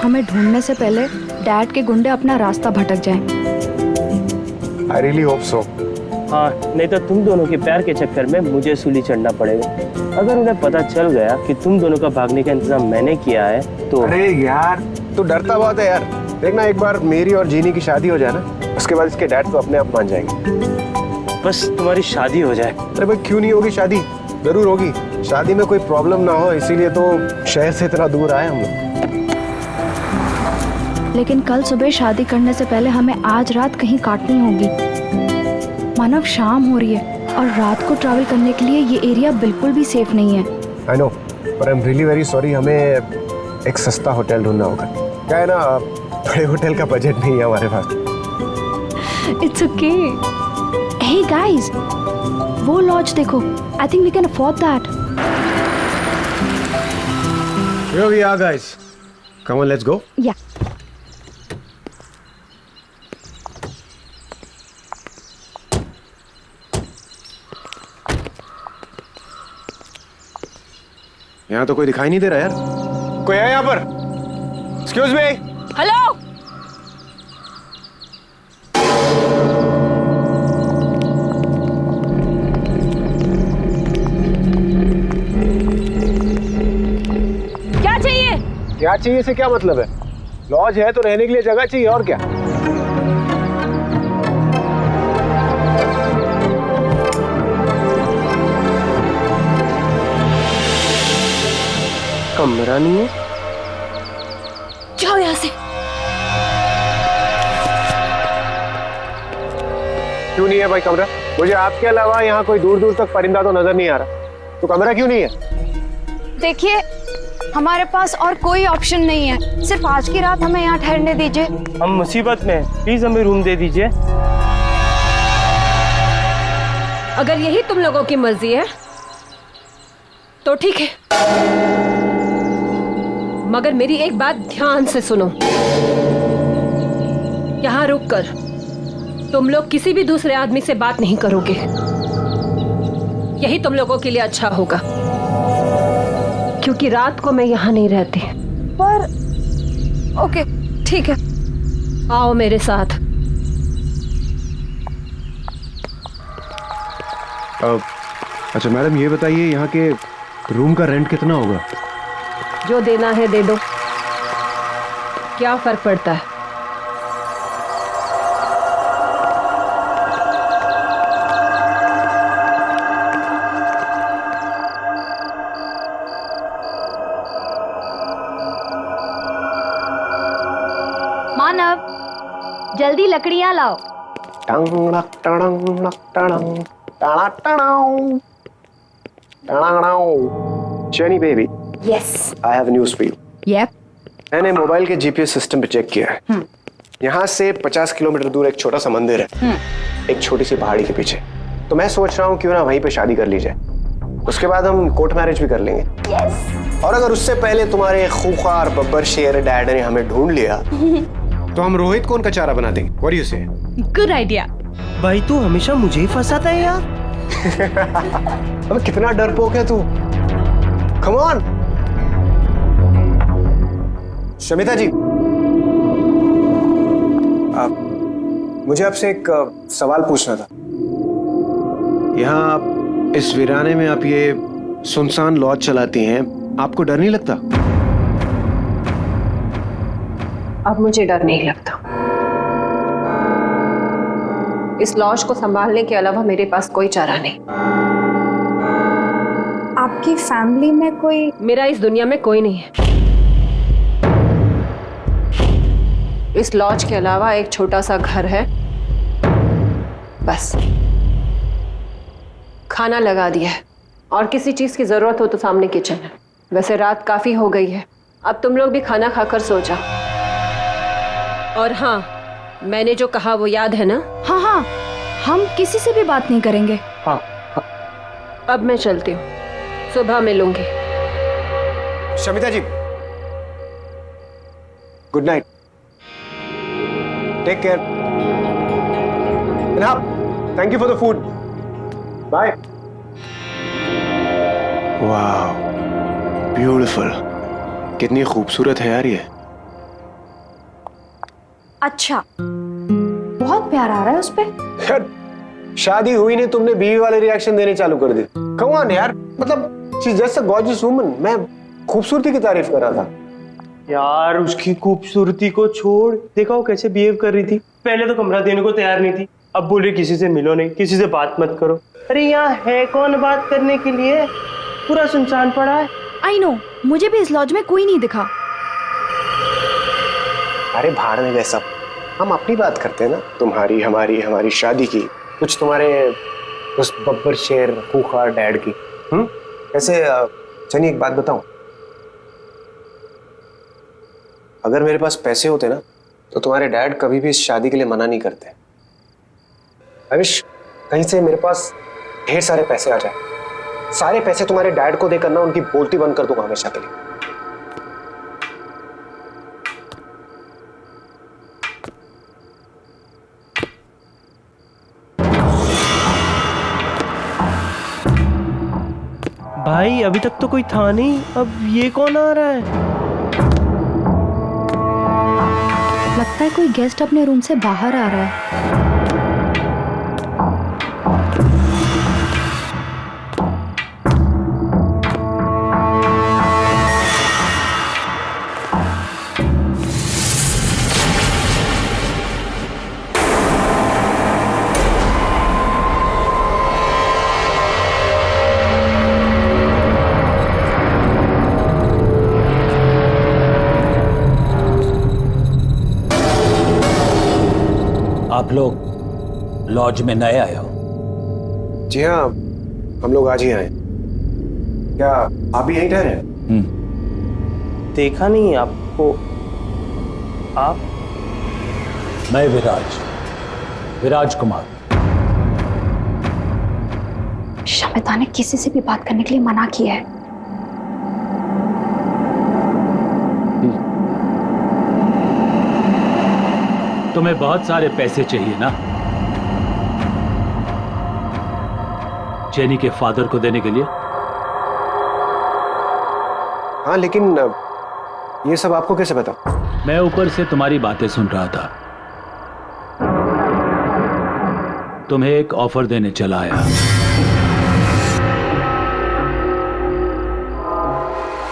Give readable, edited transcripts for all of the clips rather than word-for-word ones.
हमें ढूंढने से पहले डैड के गुंडे अपना रास्ता भटक जाएं। I really hope so. हाँ, नहीं तो तुम दोनों के प्यार के चक्कर में मुझे सूली चढ़ना पड़ेगा। अगर उन्हें पता चल गया कि तुम दोनों का भागने का इंतजाम मैंने किया है तो। अरे यार, तू डरता बहुत है यार। देखना एक बार मेरी और जीनी की शादी हो जाए ना, उसके बाद इसके डैड तो अपने आप मान जाएंगे। बस तुम्हारी शादी हो जाए। अरे भाई क्यों नहीं होगी शादी? जरूर होगी। शादी में कोई प्रॉब्लम ना हो, इसीलिए तो शहर से इतना दूर आए हम लोग। लेकिन कल सुबह शादी करने से पहले हमें आज रात कहीं काटनी होगी। मानव, शाम हो रही है और रात को ट्रैवल करने के लिए ये एरिया बिल्कुल भी सेफ नहीं है। आई नो, पर I am really very sorry. हमें एक सस्ता होटल ढूंढना होगा। क्या है ना, बड़े होटल का बजट नहीं है हमारे पास। It's okay. हे गाइस, वो लॉज देखो। I think we can afford that. Here we are, guys. Come on, let's go. या यहाँ तो कोई दिखाई नहीं दे रहा यार। कोई है यहाँ पर? Excuse me. हेलो। क्या चाहिए? क्या चाहिए से क्या मतलब है? लॉज है तो रहने के लिए जगह चाहिए, और क्या? कमरा नहीं है? जाओ यहाँ से। क्यों नहीं है भाई कमरा? मुझे आपके अलावा यहाँ कोई दूर दूर तक परिंदा तो नजर नहीं आ रहा। तो कमरा क्यों नहीं है? देखिए, हमारे पास और कोई ऑप्शन नहीं है। सिर्फ आज की रात हमें यहाँ ठहरने दीजिए। हम मुसीबत में हैं, प्लीज हमें रूम दे दीजिए। अगर यही तुम लोगों की मर्जी है तो ठीक है, मगर मेरी एक बात ध्यान से सुनो। यहाँ रुककर तुम लोग किसी भी दूसरे आदमी से बात नहीं करोगे। यही तुम लोगों के लिए अच्छा होगा, क्योंकि रात को मैं यहाँ नहीं रहती। पर ओके, ठीक है। आओ मेरे साथ। अच्छा मैडम, ये बताइए यहाँ के रूम का रेंट कितना होगा? जो देना है दे दो, क्या फर्क पड़ता है। मानव, जल्दी लकड़ियां लाओ। Jenny baby, yes. I have news for you. Yup. मैंने मोबाइल के जीपीएस सिस्टम पे चेक किया है। यहाँ से 50 किलोमीटर दूर एक छोटा सा मंदिर है, एक छोटी सी पहाड़ी के पीछे। तो मैं सोच रहा हूँ क्यों ना वहीं पे शादी कर ली जाए। उसके बाद हम कोर्ट मैरिज भी कर लेंगे। यस। और अगर उससे पहले तुम्हारे खूंखार बब्बर शेर डैड ने हमें ढूंढ लिया तो हम रोहित को उनका चारा बना देंगे। What do you say? Good idea. भाई तू हमेशा मुझे ही फंसाता है यार। अबे कितना डरपोक है तू। Come on. शमिता जी, मुझे आपसे एक सवाल पूछना था। यहाँ आप इस वीराने में आप ये सुनसान लॉज चलाती हैं, आपको डर नहीं लगता? अब मुझे डर नहीं लगता। इस लॉज को संभालने के अलावा मेरे पास कोई चारा नहीं। आपकी फैमिली में कोई? मेरा इस दुनिया में कोई नहीं है। इस लॉज के अलावा एक छोटा सा घर है, बस। खाना लगा दिया है और किसी चीज की जरूरत हो तो सामने किचन है। वैसे रात काफी हो गई है, अब तुम लोग भी खाना खाकर सो जाओ। और हाँ, मैंने जो कहा वो याद है ना? हाँ हाँ, हम किसी से भी बात नहीं करेंगे। हाँ। अब मैं चलती हूँ, सुबह मिलूंगी। Shamita ji, good night, take care, and thank you for the food, bye. वाह, ब्यूटीफुल, कितनी खूबसूरत है यार ये। अच्छा, बहुत प्यार आ रहा है उस पे। यार शादी हुई नहीं, तुमने बीवी वाले रिएक्शन देने चालू कर दिए। कम ऑन यार, मतलब she is just a gorgeous woman. मैं खूबसूरती की तारीफ कर रहा था। यार उसकी खूबसूरती को छोड़, देखा वो कैसे बिहेव कर रही थी। पहले तो कमरा देने को तैयार नहीं थी, अब बोल रही किसी से मिलो नहीं, किसी से बात मत करो। अरे यहाँ है कौन बात करने के लिए, पूरा सुनसान पड़ा है। आई नो, मुझे भी इस लॉज में कोई नहीं दिखा। अरे भाड़ में गए सब, हम अपनी बात करते हैं ना। तुम्हारी हमारी हमारी शादी की, कुछ तुम्हारे उस बब्बर शेर खूंखार डैड की। ऐसे चलिए एक बात बताऊं, अगर मेरे पास पैसे होते ना तो तुम्हारे डैड कभी भी इस शादी के लिए मना नहीं करते। आई विश कहीं से मेरे पास ढेर सारे पैसे आ जाए, सारे पैसे तुम्हारे डैड को देकर ना उनकी बोलती बंद कर दूंगा हमेशा के लिए। भाई अभी तक तो कोई था नहीं, अब ये कौन आ रहा है? लगता है कोई गेस्ट अपने रूम से बाहर आ रहा है। आप लोग लॉज में नए आए हो? जी हाँ, हम लोग आज ही आए। क्या आप भी यहीं ठहरे? देखा नहीं आपको। आप? मैं विराज कुमार। शमिता ने किसी से भी बात करने के लिए मना किया है। तुम्हें बहुत सारे पैसे चाहिए ना, जेनी के फादर को देने के लिए? हाँ, लेकिन ये सब आपको कैसे पता? मैं ऊपर से तुम्हारी बातें सुन रहा था। तुम्हें एक ऑफर देने चला आया।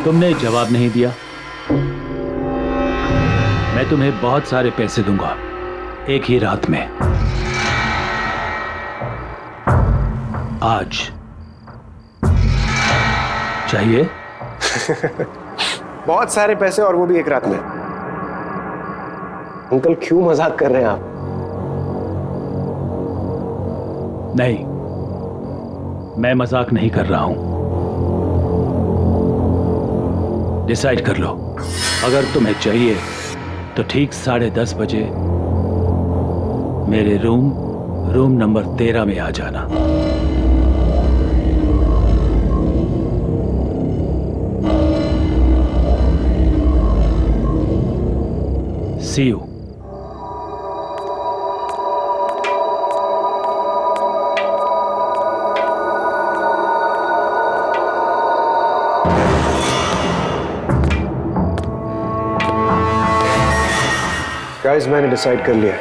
तुमने जवाब नहीं दिया। मैं तुम्हें बहुत सारे पैसे दूंगा एक ही रात में। आज चाहिए? बहुत सारे पैसे, और वो भी एक रात में। अंकल क्यों मजाक कर रहे हैं आप? नहीं, मैं मजाक नहीं कर रहा हूं। डिसाइड कर लो। अगर तुम्हें चाहिए तो ठीक 10:30 बजे मेरे रूम नंबर 13 में आ जाना। See you. गाइस, मैंने डिसाइड कर लिया,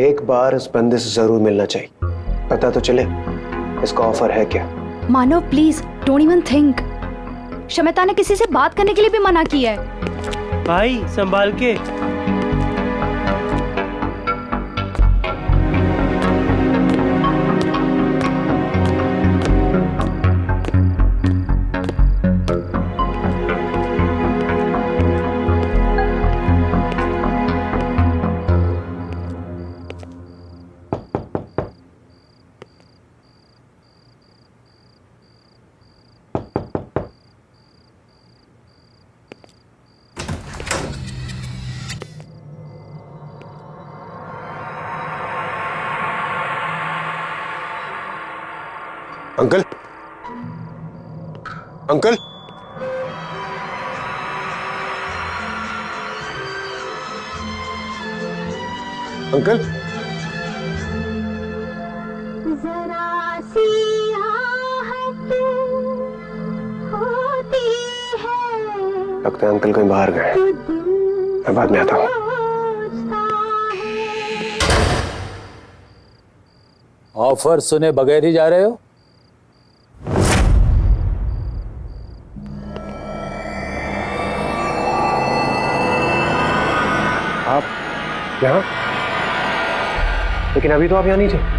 एक बार इस बंदे से जरूर मिलना चाहिए, पता तो चले इसका ऑफर है क्या। Manav please don't even think. Shamita ने किसी से बात करने के लिए भी मना किया है। भाई संभाल के। अंकल, अंकल, अंकल, जरा सी आहट होती है, लगता है अंकल कहीं बाहर गए। मैं बाद में आता हूँ। ऑफर सुने बगैर ही जा रहे हो? आप यहाँ? लेकिन अभी तो आप यहाँ नहीं थे।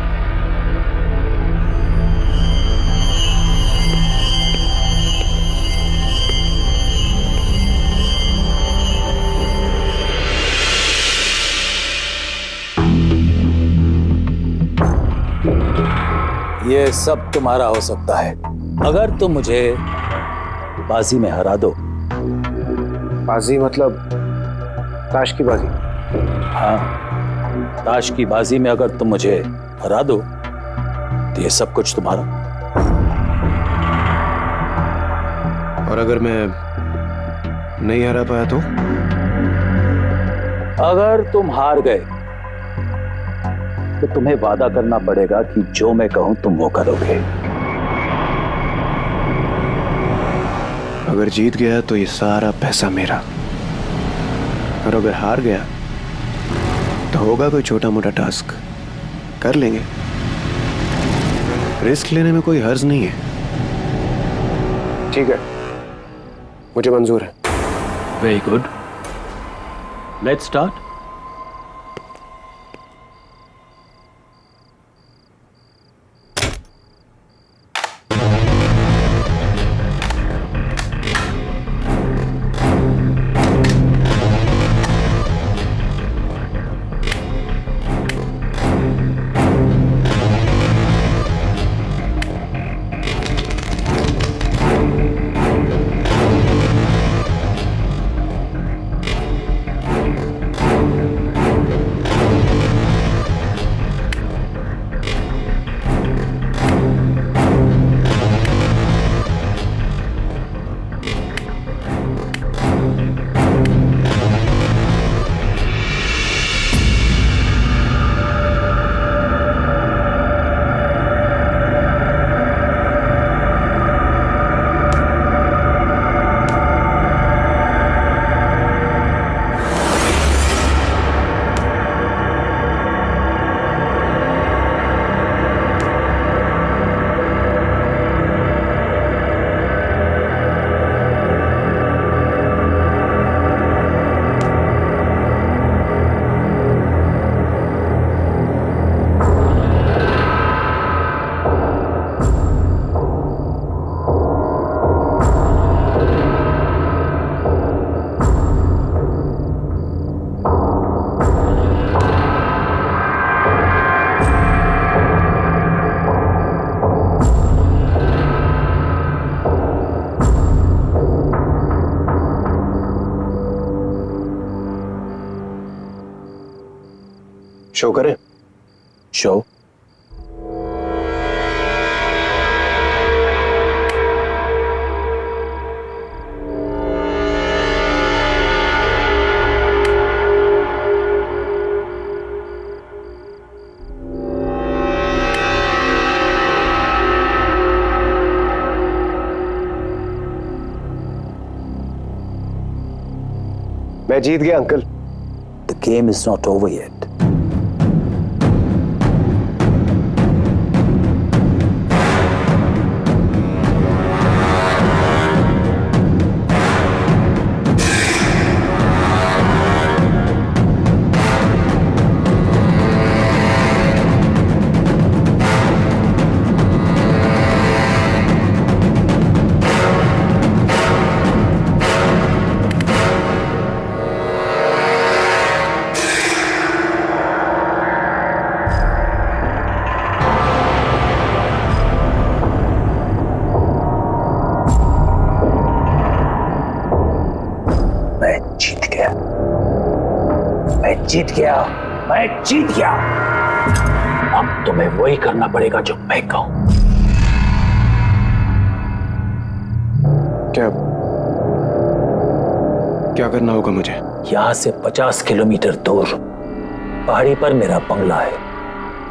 ये सब तुम्हारा हो सकता है अगर तुम मुझे बाजी में हरा दो। बाजी मतलब ताश की बाजी? हाँ, ताश की बाजी में अगर तुम मुझे हरा दो तो ये सब कुछ तुम्हारा। और अगर मैं नहीं हरा पाया तो? अगर तुम हार गए तो तुम्हें वादा करना पड़ेगा कि जो मैं कहूं तुम वो करोगे। अगर जीत गया तो ये सारा पैसा मेरा, और अगर हार गया तो होगा कोई छोटा मोटा टास्क, कर लेंगे। रिस्क लेने में कोई हर्ज नहीं है। ठीक है, मुझे मंजूर है। Very good, let's start. Show करें? शो? मैं जीत गया uncle. The game is not over yet. जीत गया, मैं जीत गया। अब तुम्हें वही करना पड़ेगा जो मैं कहूं। क्या क्या करना होगा मुझे? यहां से 50 किलोमीटर दूर पहाड़ी पर मेरा बंगला है।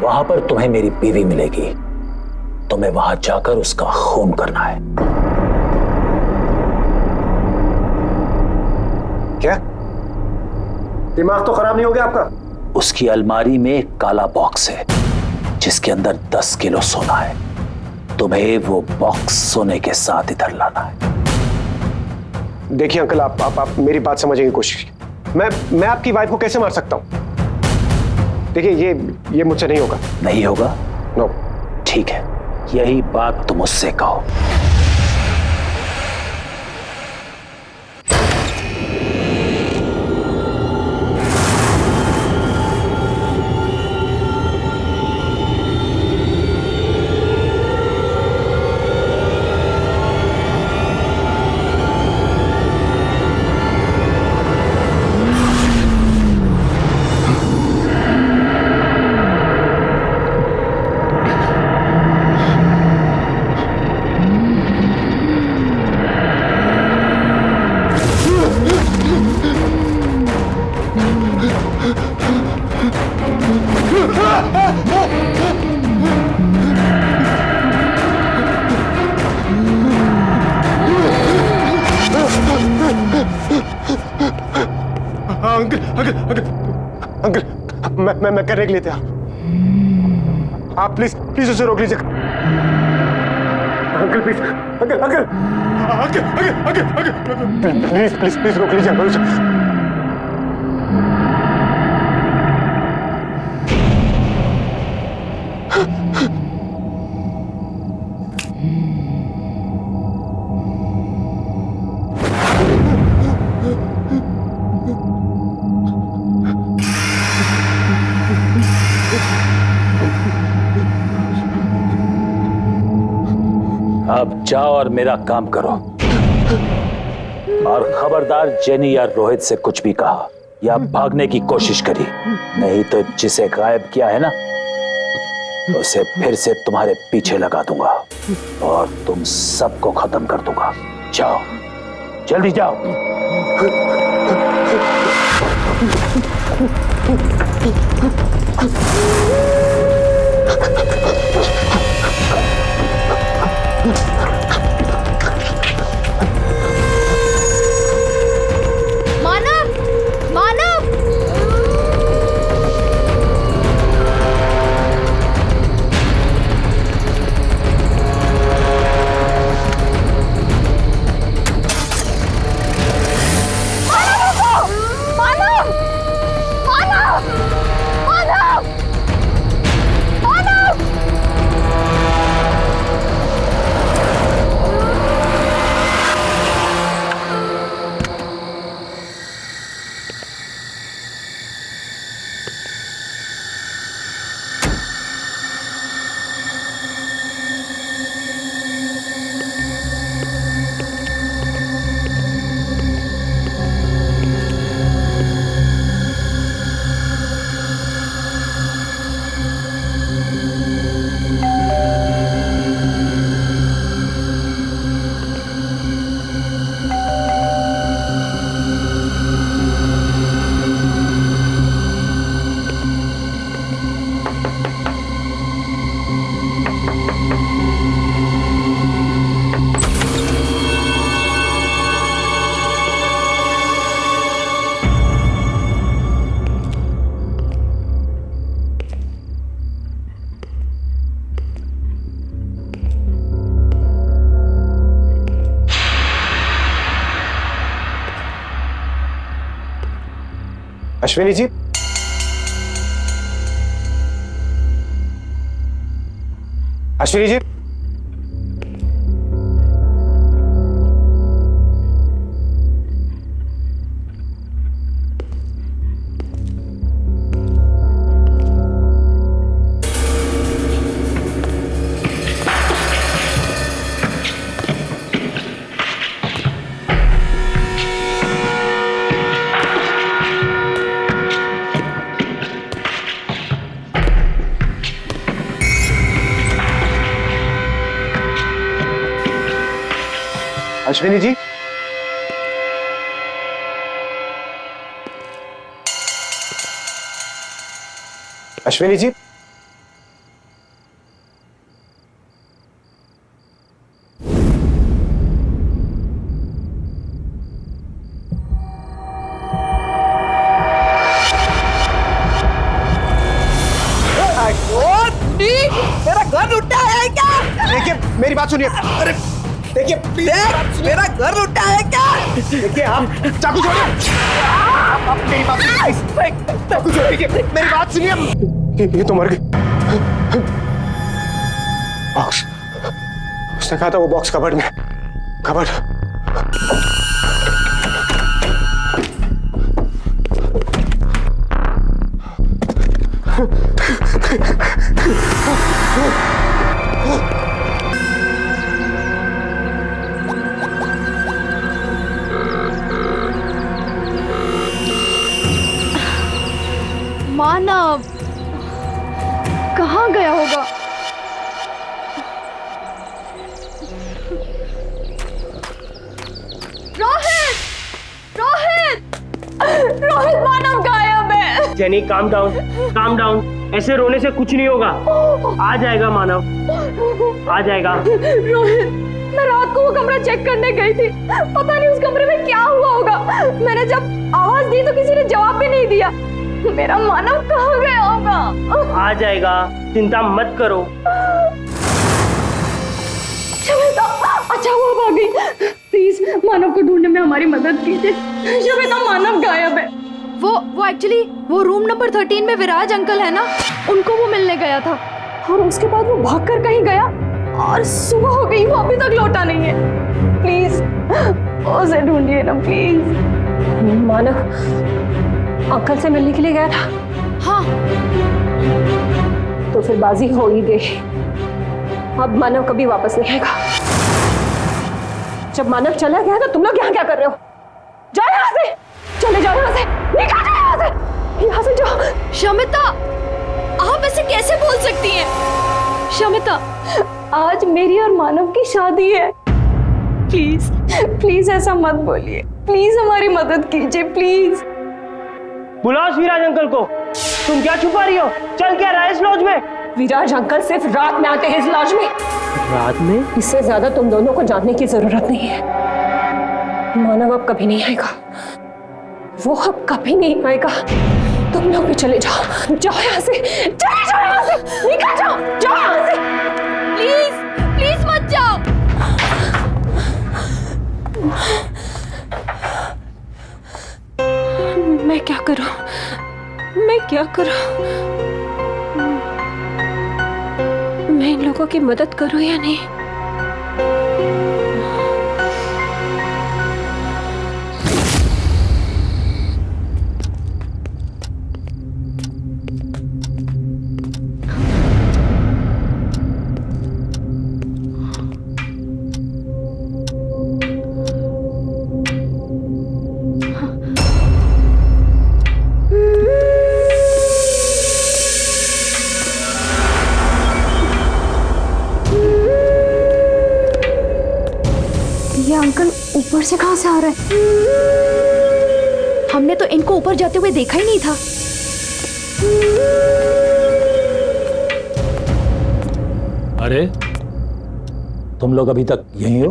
वहां पर तुम्हें मेरी बीवी मिलेगी। तुम्हें वहां जाकर उसका खून करना है। क्या? दिमाग तो खराब नहीं हो गया आपका? उसकी अलमारी में एक काला बॉक्स है जिसके अंदर 10 किलो सोना है। तुम्हें वो बॉक्स सोने के साथ इधर लाना है। देखिए अंकल, आप मेरी बात समझने की कोशिश कीजिए। मैं आपकी वाइफ को कैसे मार सकता हूं? देखिए ये मुझसे नहीं होगा। नहीं होगा? नो। ठीक है, यही बात तुम उससे कहो। अंकल, मैं करने के लिए तैयार। आप प्लीज उसे रोक लीजिए। अंकल प्लीज, अंकल प्लीज रोक लीजिए अंकल उसे। अब जाओ और मेरा काम करो। और खबरदार जेनी या रोहित से कुछ भी कहा या भागने की कोशिश करी, नहीं तो जिसे गायब किया है ना, उसे फिर से तुम्हारे पीछे लगा दूंगा और तुम सबको खत्म कर दूंगा। जाओ, जल्दी जाओ। मानव, मानव! अश्विनी जी, अश्विनी जी, अश्विनी जी, अश्विनी जी, मेरी बात सुनिए। अरे देखिए मेरा घर लुटा है क्या? देखिए आप चाकू छोड़िए। आप मेरी बात सुनिए। चाकू छोड़िए, मेरी बात सुनिए। ये तो मर गई। बॉक्स, उसने कहा था वो बॉक्स कबर्ड में। कबर्ड। मानव कहाँ गया होगा? रोहित! रोहित! रोहित, मानव गायब है। Jenny calm down, calm down. ऐसे रोने से कुछ नहीं होगा। आ जाएगा मानव, आ जाएगा। रोहित, मैं रात को वो कमरा चेक करने गई थी। पता नहीं उस कमरे में क्या हुआ होगा। मैंने जब आवाज दी तो किसी ने जवाब भी नहीं दिया। मेरा मानव कहाँ गया होगा? आ जाएगा, चिंता मत करो। शमिता, अच्छा वो अब आ गई। प्लीज मानव को ढूंढने में हमारी मदद कीजिए। शमिता, मानव गायब है। वो एक्चुअली वो रूम नंबर 13 में विराज अंकल है ना, उनको वो मिलने गया था और उसके बाद वो भागकर कहीं गया और सुबह हो गई, वो अभी तक लौटा नहीं है। प्लीज उसे ढूंढिए ना प्लीज। मानव अंकल से मिलने के लिए गया था? हाँ। तो फिर बाजी हो ही गई। अब मानव कभी वापस नहीं आएगा। जब मानव चला गया तो तुम लोग यहाँ क्या कर रहे हो? जाओ यहाँ से, चले जाओ यहाँ से, निकल जाओ यहाँ से, यहाँ से जाओ। शमिता, आप ऐसे कैसे बोल सकती हैं? शमिता, आज मेरी और मानव की शादी है। प्लीज प्लीज ऐसा मत बोलिए। प्लीज हमारी मदद कीजिए प्लीज। बुलाओ विराज अंकल को। तुम क्या छुपा रही हो? चल क्या रहा है इस लॉज में? विराज अंकल सिर्फ रात में आते हैं इस लॉज में। रात में? इससे ज्यादा तुम दोनों को जानने की जरूरत नहीं है। मानव अब कभी नहीं आएगा, वो अब कभी नहीं आएगा। तुम लोग भी चले जाओ, जाओ यहाँ से, चले जाओ यहाँ से, निकल जाओ, जाओ यहाँ से। प्लीज प्लीज मत जाओ। मैं क्या करूं? मैं क्या करूं? मैं इन लोगों की मदद करूं या नहीं? अंकल ऊपर से कहां से आ रहे हैं? हमने तो इनको ऊपर जाते हुए देखा ही नहीं था। अरे तुम लोग अभी तक यहीं हो?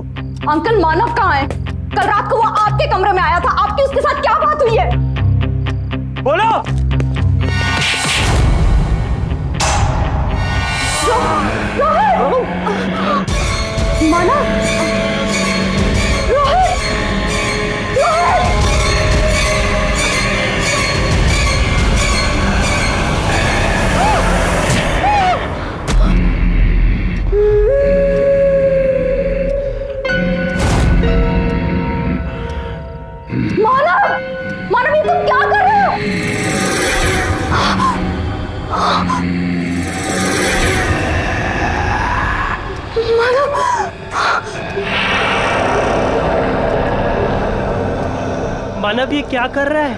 अंकल मानव कहाँ है? कल रात को वो आपके कमरे में आया था। आपकी उसके साथ क्या बात हुई है? बोलो। मानव, मानव, ये तुम क्या कर रहे हो? मानव ये क्या कर रहा है?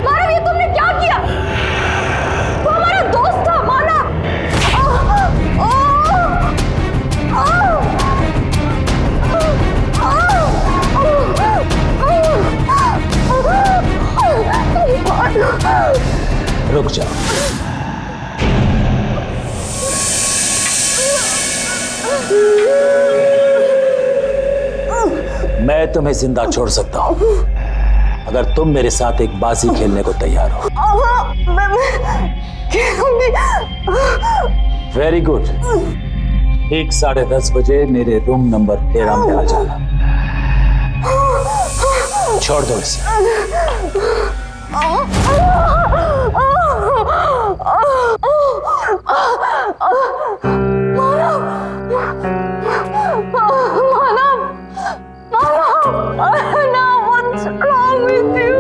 मानव, ये तुमने क्या किया? वो हमारा दोस्त था मानव। रुक जाओ। मैं तुम्हें जिंदा छोड़ सकता हूं, अगर तुम मेरे साथ एक बाजी खेलने को तैयार हो। मैं खेलूंगी। Very good. ठीक 10:30 बजे मेरे रूम नंबर 13 में आ जाना। छोड़ दो इसे। What's wrong with you?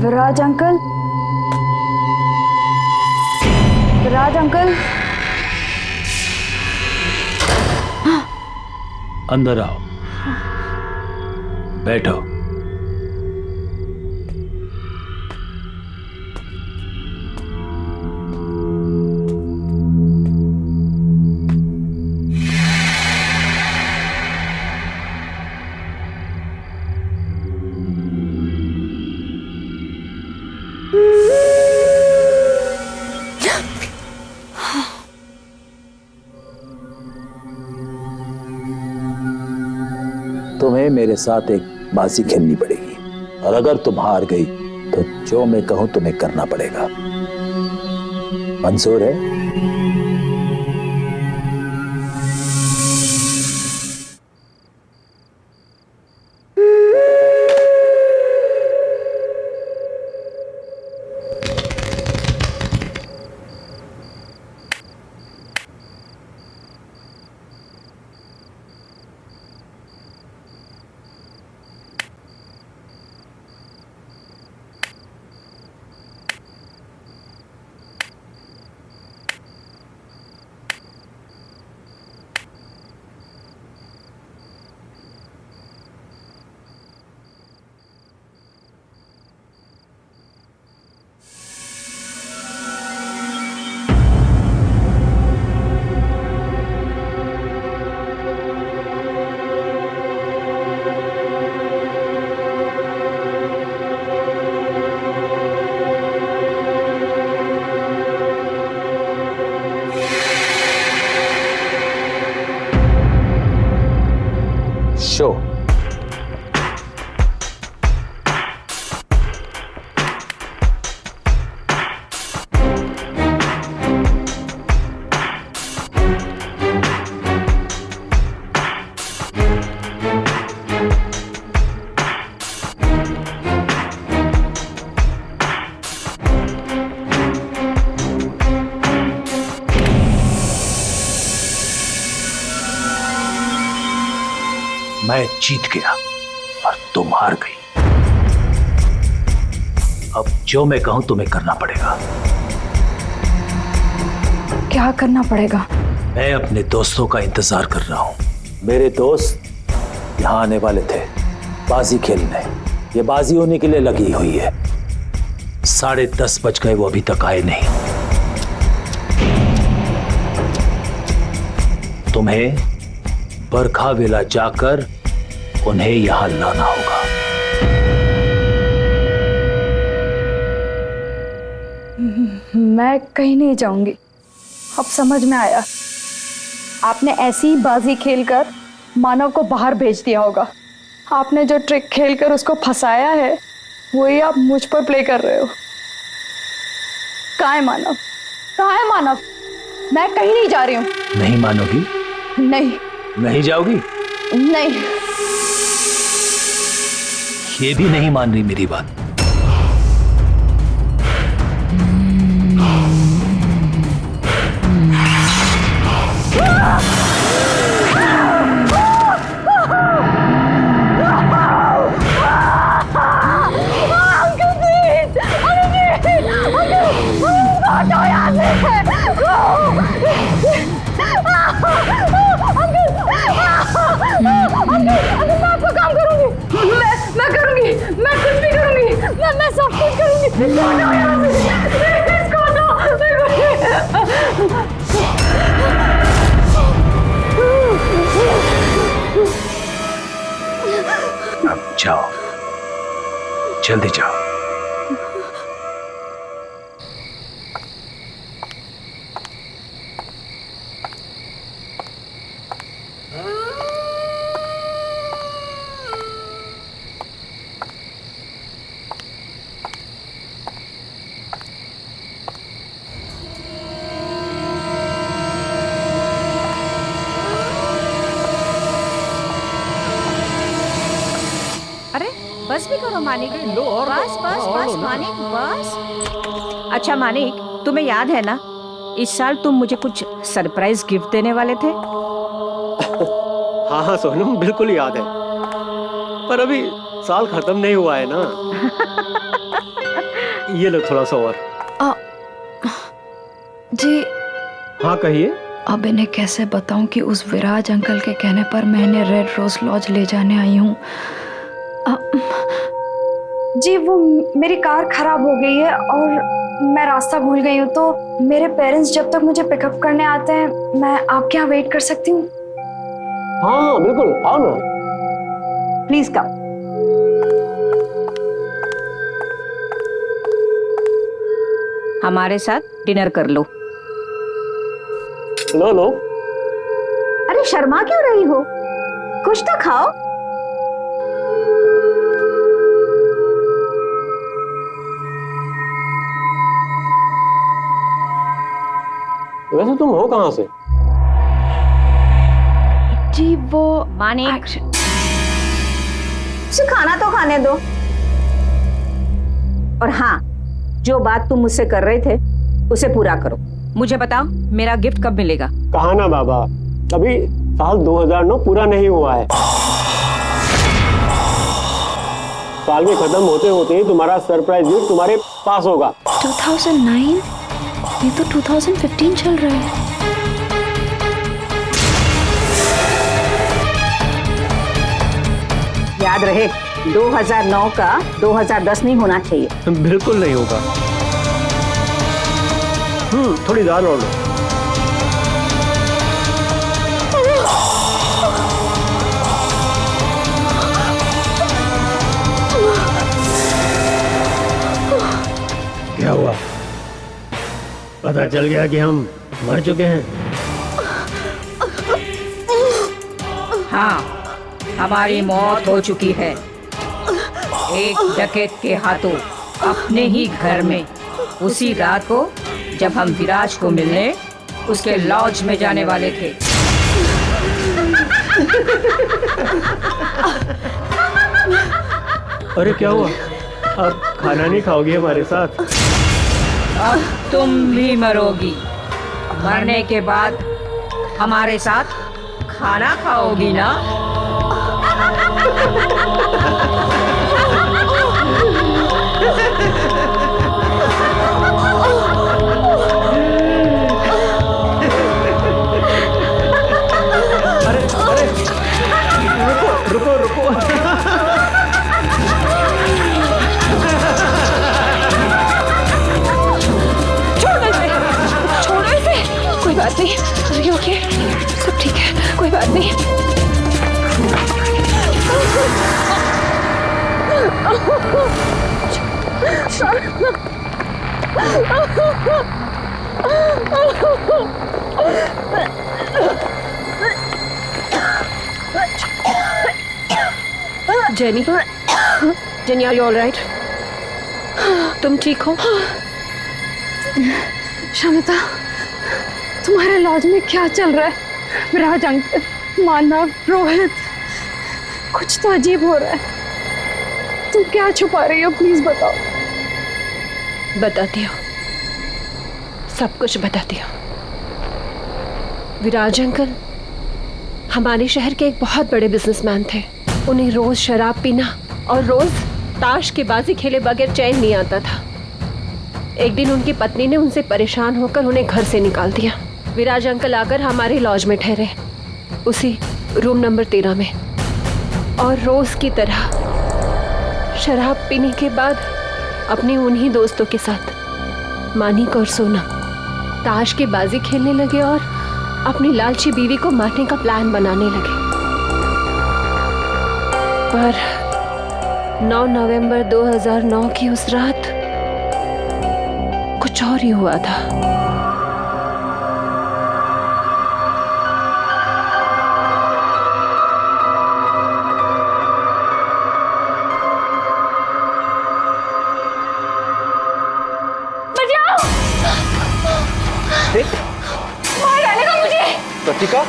Viraj uncle, Viraj uncle, अंदर आओ, बैठो। तुम्हें मेरे साथ एक बाजी खेलनी पड़ेगी, और अगर तुम हार गई तो जो मैं कहूं तुम्हें करना पड़ेगा। मंजूर है? शो। मैं जीत गया और तुम हार गई। अब जो मैं कहूं तुम्हें करना पड़ेगा। क्या करना पड़ेगा? मैं अपने दोस्तों का इंतजार कर रहा हूं। मेरे दोस्त यहां आने वाले थे बाजी खेलने। ये बाजी होने के लिए लगी हुई है। 10:30 बज गए, वो अभी तक आए नहीं। तुम्हें बरखा विला जाकर उन्हें यहां लाना होगा। मैं कहीं नहीं जाऊंगी। अब समझ में आया, आपने ऐसी ही बाजी खेलकर मानव को बाहर भेज दिया होगा। आपने जो ट्रिक खेलकर उसको फंसाया है, वही आप मुझ पर प्ले कर रहे हो। कहाँ है मानव? कहाँ है मानव? मैं कहीं नहीं जा रही हूँ। नहीं मानोगी? नहीं। नहीं जाओगी? नहीं। ये भी नहीं मान रही मेरी बात। मैं इसको दो यहाँ से, इसको दो मेरे को। अब जाओ, जल्दी जाओ। अरे बस भी करो मानिक, बस बस बस मानिक बस। अच्छा मानिक, तुम्हें याद है ना इस साल तुम मुझे कुछ सरप्राइज गिफ्ट देने वाले थे? हाँ हाँ सोनम, बिल्कुल याद है, पर अभी साल खत्म नहीं हुआ है ना। ये लो थोड़ा सा और। जी हाँ कहिए। अब इन्हें कैसे बताऊं कि उस विराज अंकल के कहने पर मैं इन्हें रेड रोज लॉज ले जाने आई हूँ। जी वो मेरी कार खराब हो गई है और मैं रास्ता भूल गई हूँ, तो मेरे पेरेंट्स जब तक मुझे पिकअप करने आते हैं मैं आपके यहाँ वेट कर सकती हूँ? हाँ बिल्कुल, आओ ना। Please come. हमारे साथ डिनर कर लो। लो लो। अरे शर्मा क्यों रही हो, कुछ तो खाओ। वैसे तुम हो कहाँ से? जी वो मानिक, उसे खाना तो खाने दो। और हाँ, जो बात तुम मुझसे कर रहे थे उसे पूरा करो। मुझे बताओ मेरा गिफ्ट कब मिलेगा? कहा ना बाबा, अभी साल 2009 पूरा नहीं हुआ है। साल के खत्म होते होते ही तुम्हारा सरप्राइज गिफ्ट तुम्हारे पास होगा। 2009? ये तो 2015 चल रहा है। याद रहे 2009 का 2010 नहीं होना चाहिए। बिल्कुल नहीं होगा। थोड़ी दाल और लो। क्या हुआ? पता चल गया कि हम मर चुके हैं? हाँ, हमारी मौत हो चुकी है एक डकैत के हाथों, अपने ही घर में, उसी रात को जब हम विराज को मिलने उसके लॉज में जाने वाले थे। अरे क्या हुआ? आप खाना नहीं खाओगे हमारे साथ? अब तुम भी मरोगी। मरने के बाद हमारे साथ खाना खाओगी ना? अरे अरे रुको रुको रुको। छोड़ो इसे, कोई बात नहीं। अरे ओके, सब ठीक है, कोई बात नहीं। Jenny, Jenny are you all right? तुम ठीक हो? शमिता, तुम्हारे लॉज में क्या चल रहा है? विराज अंकल, मानव, रोहित, कुछ तो अजीब हो रहा है। तुम क्या छुपा रही हो? प्लीज बताओ। बताती हूँ, सब कुछ बताती हूँ। विराज अंकल हमारे शहर के एक बहुत बड़े बिजनेसमैन थे। उन्हें रोज शराब पीना और रोज ताश के बाजी खेले बगैर चैन नहीं आता था। एक दिन उनकी पत्नी ने उनसे परेशान होकर उन्हें घर से निकाल दिया। विराज अंकल आकर हमारे लॉज में ठहरे, उसी रूम नंबर 13 में, और रोज की तरह शराब पीने के बाद अपने उन्हीं दोस्तों के साथ मानिक और सोनम ताश के बाजी खेलने लगे और अपनी लालची बीवी को मारने का प्लान बनाने लगे। पर 9 नवंबर 2009 की उस रात कुछ और ही हुआ था। मार डालेगा मुझे। प्रतीका,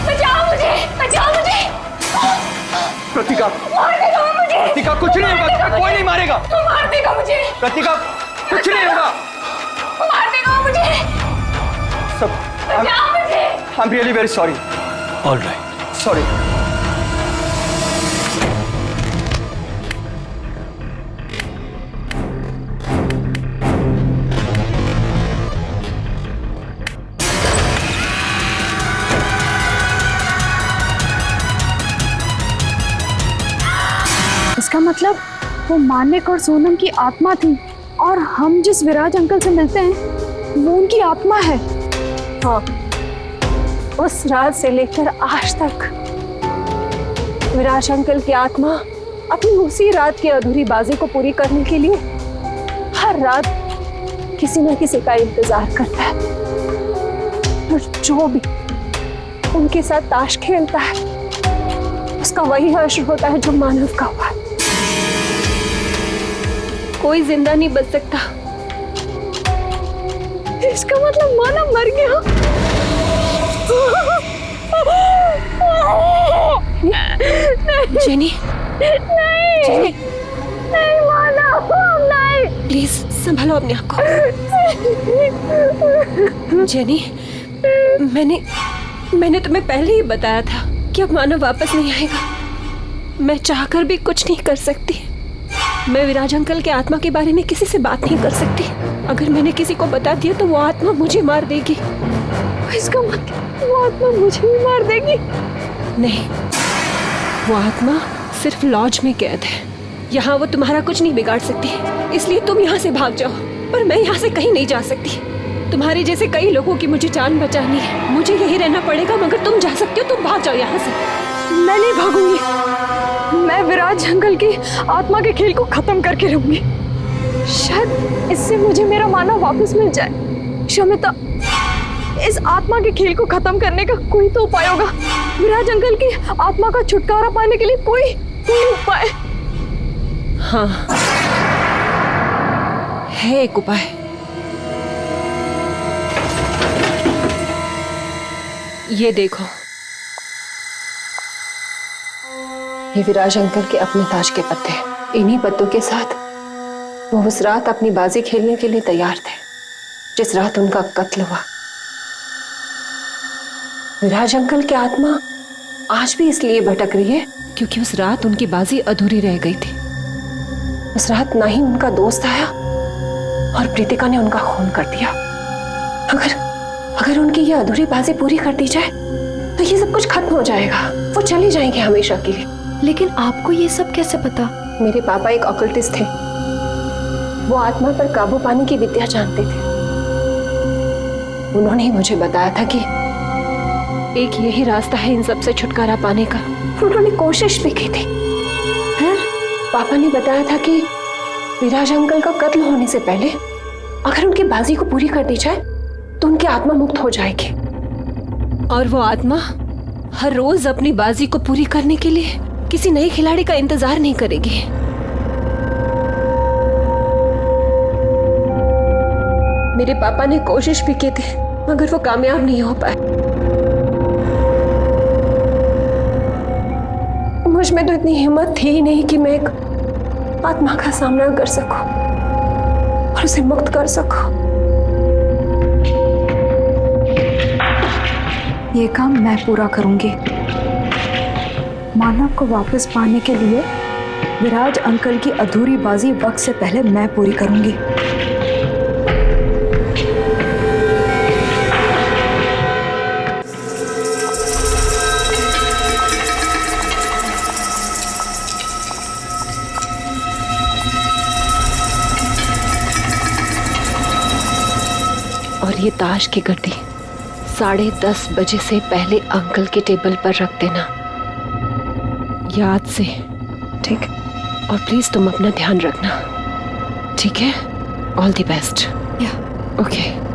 बचाओ मुझे, बचाओ मुझे। प्रतीका, मार देगा वो मुझे। प्रतीका कुछ नहीं होगा, कोई नहीं मारेगा। मार देगा मुझे। प्रतीका कुछ नहीं होगा। मार देगा वो मुझे। सब बचाओ मुझे। I am really very sorry. All right. Sorry. इसका मतलब वो मानिक और सोनम की आत्मा थी और हम जिस विराज अंकल से मिलते हैं वो उनकी आत्मा है। हाँ, उस रात से लेकर आज तक विराज अंकल की आत्मा अपनी उसी रात की अधूरी बाजी को पूरी करने के लिए हर रात किसी न किसी का इंतजार करता है और जो भी उनके साथ ताश खेलता है उसका वही हश्र होता है जो मानव का हुआ। कोई जिंदा नहीं बच सकता। इसका मतलब मानव मर गया। जेनी, नहीं, जेनी, नहीं मानव, नहीं। प्लीज संभालो अपने आप को। जेनी, मैंने तुम्हें पहले ही बताया था कि अब मानव वापस नहीं आएगा। मैं चाहकर भी कुछ नहीं कर सकती। मैं विराज अंकल के आत्मा के बारे में किसी से बात नहीं कर सकती। अगर मैंने किसी को बता दिया तो वो आत्मा मुझे मार देगी। इसका मतलब वो आत्मा मुझे भी मार देगी? नहीं, वो आत्मा सिर्फ लॉज में कैद है। यहाँ वो तुम्हारा कुछ नहीं बिगाड़ सकती, इसलिए तुम यहाँ से भाग जाओ। पर मैं यहाँ से कहीं नहीं जा सकती। तुम्हारे जैसे कई लोगों की मुझे जान बचानी है। मुझे यही रहना पड़ेगा, मगर तुम जा सकते हो। तुम भाग जाओ यहाँ से। मैं नहीं भागूंगी। मैं विराज अंकल की आत्मा के खेल को खत्म करके रहूंगी। शायद इससे मुझे मेरा मानव वापस मिल जाए। शमिता, इस आत्मा के खेल को खत्म करने का कोई तो उपाय होगा। विराज अंकल की आत्मा का छुटकारा पाने के लिए कोई उपाय? हाँ, है एक उपाय। ये देखो, ये विराज अंकल के अपने ताज के पत्ते हैं। इन्हीं पत्तों के साथ वो उस रात अपनी बाजी खेलने के लिए तैयार थे जिस रात उनका कत्ल हुआ। विराज अंकल की आत्मा आज भी इसलिए भटक रही है क्योंकि उस रात उनकी बाजी अधूरी रह गई थी। उस रात ना ही उनका दोस्त आया और प्रीतिका ने उनका खून कर दिया। अगर उनकी ये अधूरी बाजी पूरी कर दी जाए तो ये सब कुछ खत्म हो जाएगा। वो चले जाएंगे हमेशा के लिए। लेकिन आपको ये सब कैसे पता? मेरे पापा एक ऑकल्टिस्ट थे। वो आत्मा पर काबू पाने की विद्या जानते थे। उन्होंने ही मुझे बताया था कि एक यही रास्ता है इन सब से छुटकारा पाने का। उन्होंने कोशिश भी की थी। फिर पापा ने बताया था कि विराज अंकल का कत्ल होने से पहले अगर उनकी बाजी को पूरी कर दी जाए तो उनकी आत्मा मुक्त हो जाएगी और वो आत्मा हर रोज अपनी बाजी को पूरी करने के लिए किसी नए खिलाड़ी का इंतजार नहीं करेगी। मेरे पापा ने कोशिश भी की थी मगर वो कामयाब नहीं हो पाए। मुझ में तो इतनी हिम्मत थी ही नहीं कि मैं एक आत्मा का सामना कर सकूं और उसे मुक्त कर सकूं। ये काम मैं पूरा करूंगी। मानव को वापस पाने के लिए विराज अंकल की अधूरी बाजी वक्त से पहले मैं पूरी करूंगी। ये ताश की गड्डी 10:30 बजे से पहले अंकल के टेबल पर रख देना, याद से, ठीक? और प्लीज तुम अपना ध्यान रखना, ठीक है? All the best. या ओके।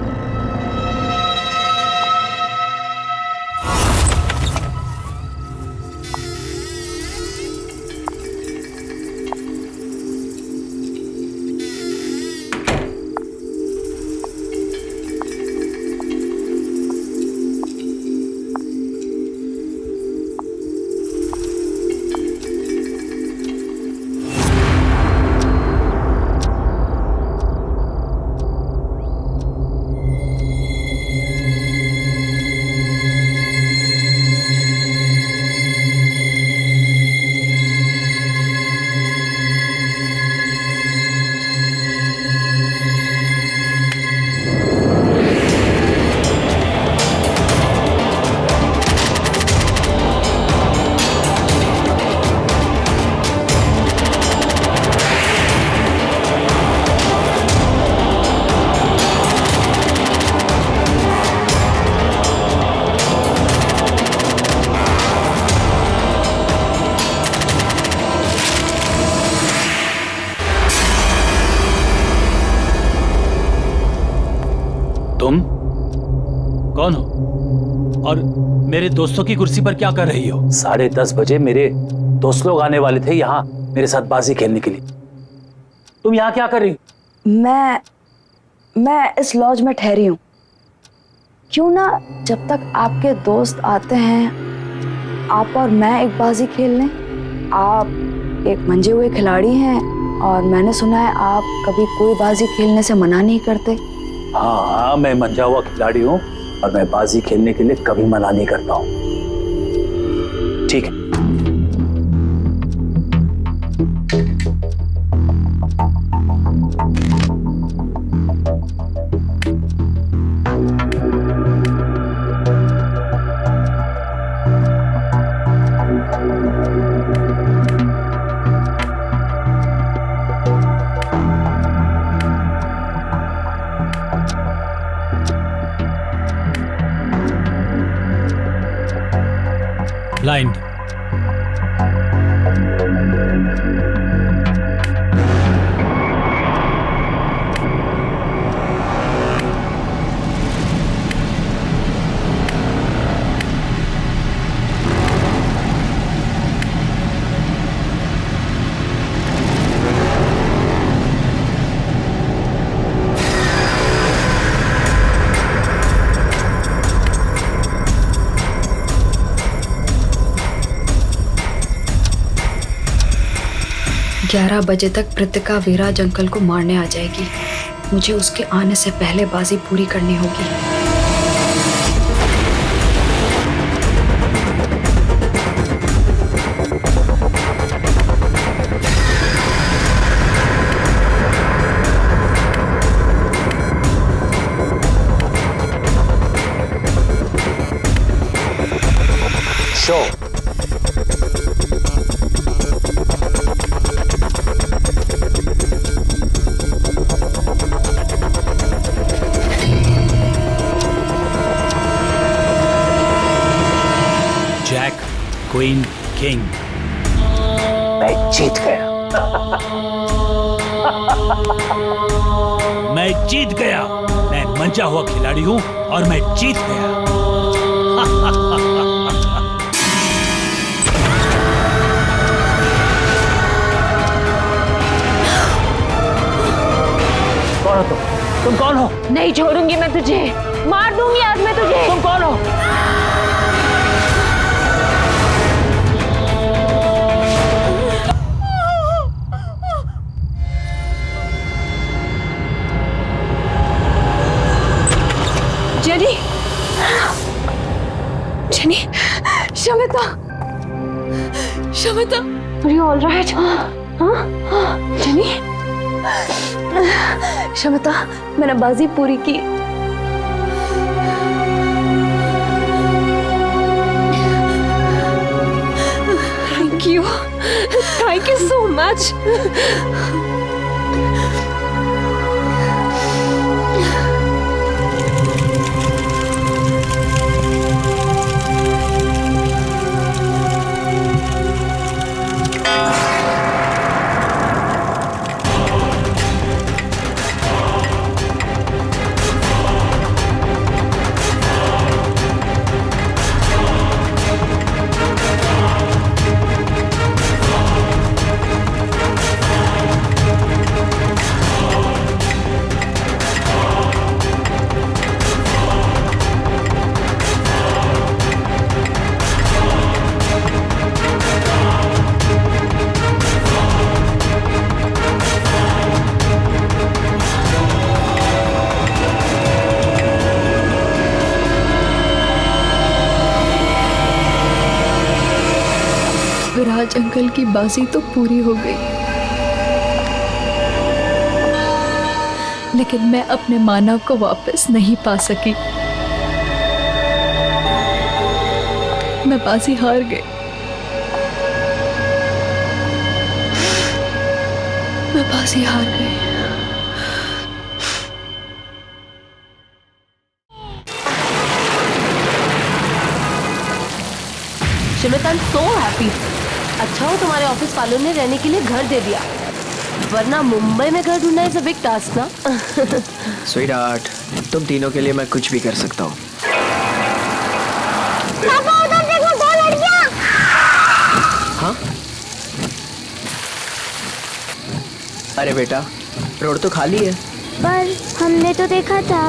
तुम कौन हो और मेरे दोस्तों की कुर्सी पर क्या कर रही हो? 10:30 बजे मेरे दोस्त लोग आने वाले थे यहाँ मेरे साथ बाजी खेलने के लिए। तुम यहाँ क्या कर रही हो? मैं इस लॉज में ठहरी हूँ। क्यों ना जब तक आपके दोस्त आते हैं आप और मैं एक बाजी खेल लें। आप एक मंजे हुए खिलाड़ी हैं और मैंने सुना है आप कभी कोई बाजी खेलने से मना नहीं करते। हाँ, मैं मंजा हुआ खिलाड़ी हूँ और मैं बाजी खेलने के लिए कभी मना नहीं करता हूँ। ठीक है। ब्लाइंड। ग्यारह बजे तक कृतिका विराज अंकल को मारने आ जाएगी। मुझे उसके आने से पहले बाजी पूरी करनी होगी। शो। Jack, queen, king. मैं जीत गया। मैं जीत गया। मैं मंजा हुआ खिलाड़ी हूं और मैं जीत गया। कौन हो तुम कौन हो? नहीं छोड़ूंगी मैं तुझे, मार दूंगी आज मैं तुझे। तुम कौन हो? Jenny, jenny, Shamita, Shamita, Are you all right? हाँ? जेनी, शमिता, मैंने बाजी पूरी की। Thank you so much. Viraj uncle की बाजी तो पूरी हो गई, लेकिन मैं अपने मानव को वापस नहीं पा सकी। मैं बाजी हार गई। मैं बाजी हार गई। शिमित, आई एम सो हैप्पी। अच्छा हो तुम्हारे ऑफिस वालों ने रहने के लिए घर दे दिया, वरना मुंबई में घर ढूंढना इज अ बिग टास्क ना। स्वीटहार्ट, तुम तीनों के लिए मैं कुछ भी कर सकता हूँ। पापा उधर देखो, 2 लड़कियां। हाँ? अरे बेटा, रोड तो खाली है। पर हमने तो देखा था।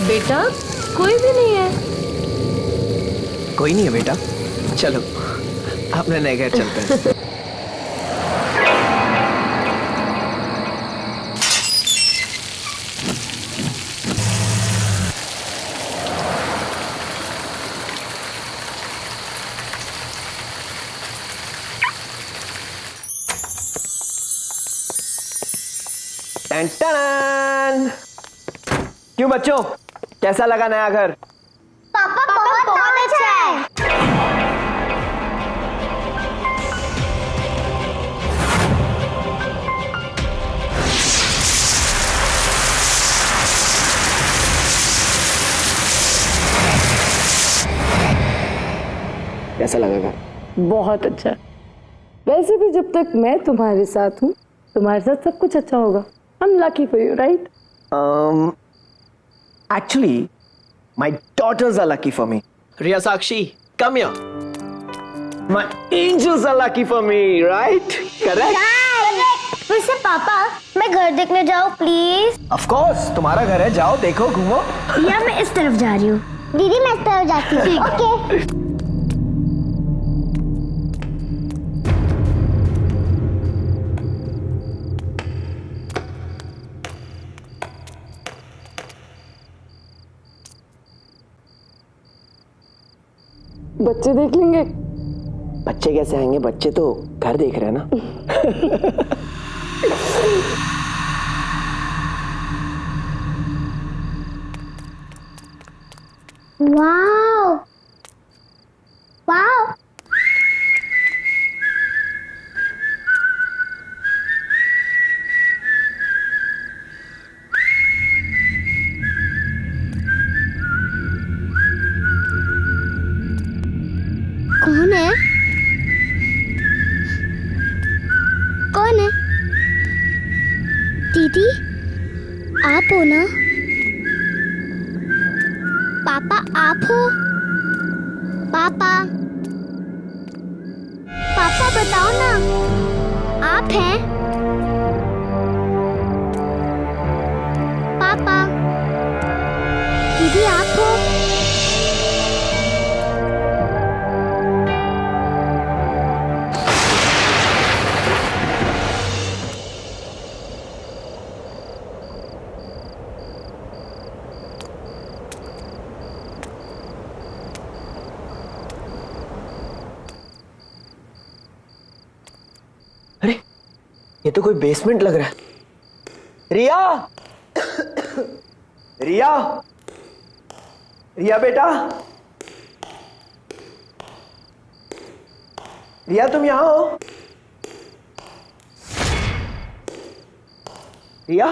बेटा कोई भी नहीं है। कोई नहीं है बेटा, चलो अपने नए घर चलते हैं। टन-टन! क्यों बच्चों, कैसा लगा नया घर? पापा बहुत अच्छा है। कैसा लगा घर? बहुत अच्छा। वैसे भी जब तक मैं तुम्हारे साथ हूँ, तुम्हारे साथ सब कुछ अच्छा होगा। I'm lucky for you, right? Actually, my daughters are lucky for me. Riya Sakshi, come here. My angels are lucky for me, right? Correct? वैसे पापा, मैं घर देखने जाऊँ प्लीज? Of course, तुम्हारा घर है, जाओ देखो घूमो। या मैं इस तरफ जा रही हूँ। दीदी मैं इस तरफ जाती हूँ। ओके। बच्चे देख लेंगे। बच्चे कैसे आएंगे? बच्चे तो घर देख रहे हैं ना। वाओ वाओ, कौन है? कौन है? दीदी आप हो ना? पापा आप हो? पापा पापा बताओ ना, आप हैं? पापा, दीदी आप हो? अरे ये तो कोई बेसमेंट लग रहा है। रिया, रिया, रिया बेटा, रिया तुम यहां हो? रिया,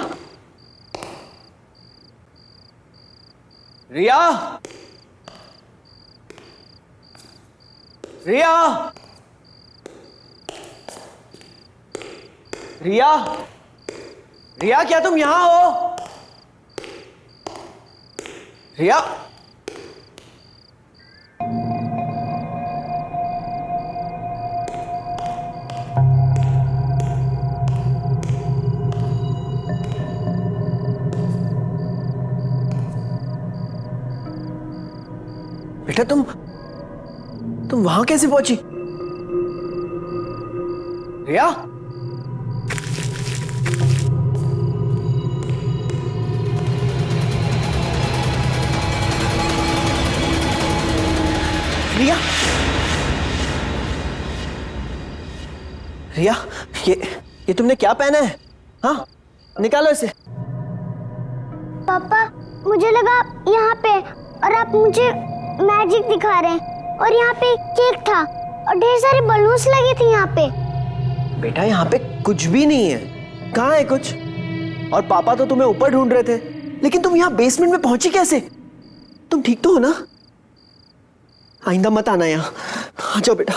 रिया, रिया, रिया, रिया क्या तुम यहां हो? रिया, बेटा तुम वहां कैसे पहुंची? रिया, रिया, रिया, ये तुमने क्या पहना है? हाँ, निकालो इसे। पापा, मुझे लगा यहाँ पे और आप मुझे मैजिक दिखा रहे हैं और यहाँ पे केक था और ढेर सारे बलून्स लगे थे यहाँ पे। बेटा यहाँ पे कुछ भी नहीं है। कहाँ है कुछ? और पापा तो तुम्हें ऊपर ढूंढ रहे थे, लेकिन तुम यहाँ बेसमेंट में पहुंची कैसे? तुम ठीक तो हो ना? आइंदा मत आना यहाँ। आ जाओ बेटा।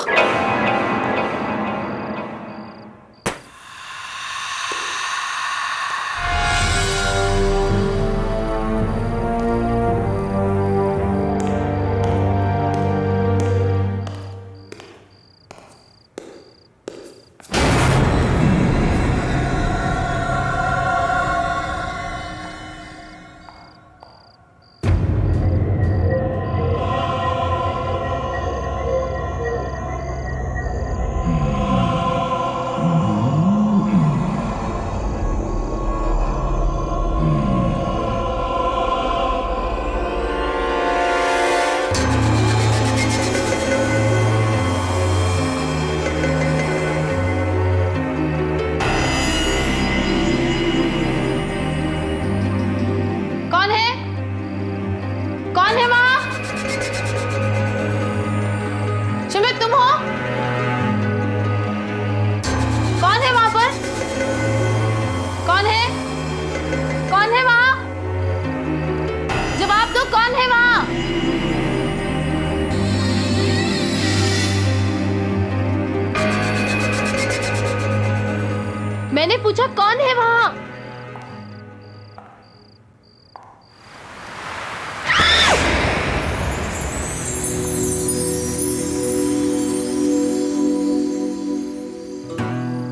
मैंने पूछा कौन है वहां?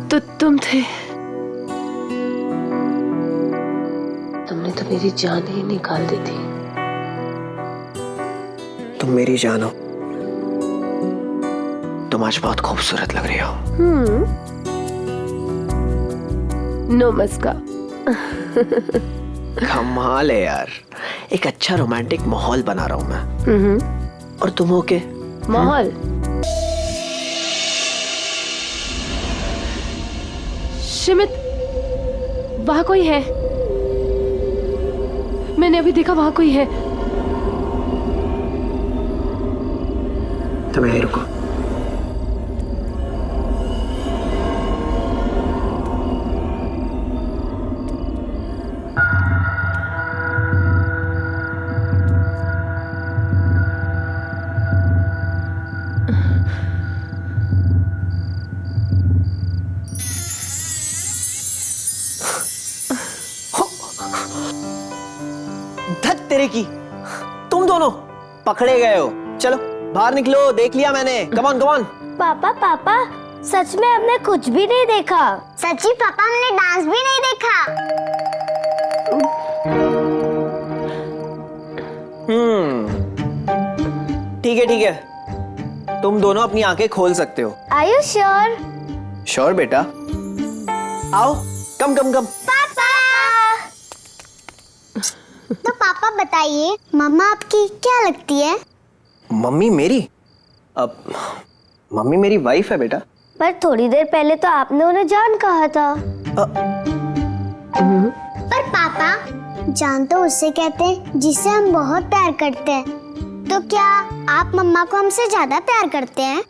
तो तुम थे। तुमने तो मेरी जान ही निकाल दी थी। तुम मेरी जान हो। तुम आज बहुत खूबसूरत लग रही हो। नमस्कार। कमाल है यार। एक अच्छा रोमांटिक माहौल बना रहा हूं मैं। और तुम हो के माहौल? शिमित, वहां कोई है। मैंने अभी देखा वहां कोई है। तुम यहीं रुको। तेरे की, तुम दोनों पकड़े गए हो। चलो बाहर निकलो, देख लिया मैंने। Come on come on. पापा पापा, सच में हमने कुछ भी नहीं देखा। सच्ची पापा, हमने डांस भी नहीं देखा। ठीक है, तुम दोनों अपनी आंखें खोल सकते हो। Are you sure? श्योर बेटा। आओ, कम कम कम। पापा। तो पापा बताइए, मम्मा आपकी क्या लगती है? मम्मी मेरी? अब मम्मी मेरी वाइफ है बेटा। पर थोड़ी देर पहले तो आपने उन्हें जान कहा था। पर पापा, जान तो उससे कहते हैं जिससे हम बहुत प्यार करते हैं। तो क्या आप मम्मा को हमसे ज्यादा प्यार करते हैं?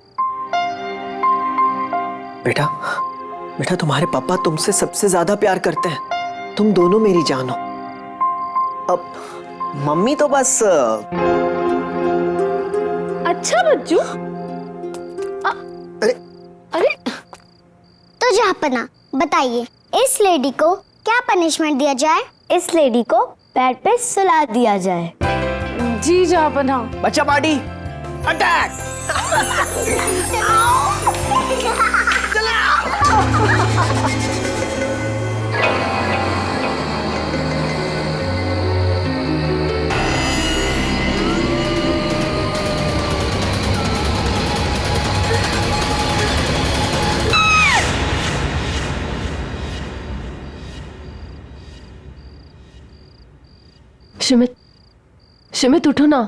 बेटा तुम्हारे पापा तुमसे सबसे ज्यादा प्यार करते हैं। तुम दोनों मेरी जान हो। अब मम्मी तो बस। अच्छा बच्चू। अरे तो जहाँपना, बताइए इस लेडी को क्या पनिशमेंट दिया जाए? इस लेडी को बेड पे सुला दिया जाए। जी जहाँपना। बच्चा पार्टी अटैक। शिमित उठो ना।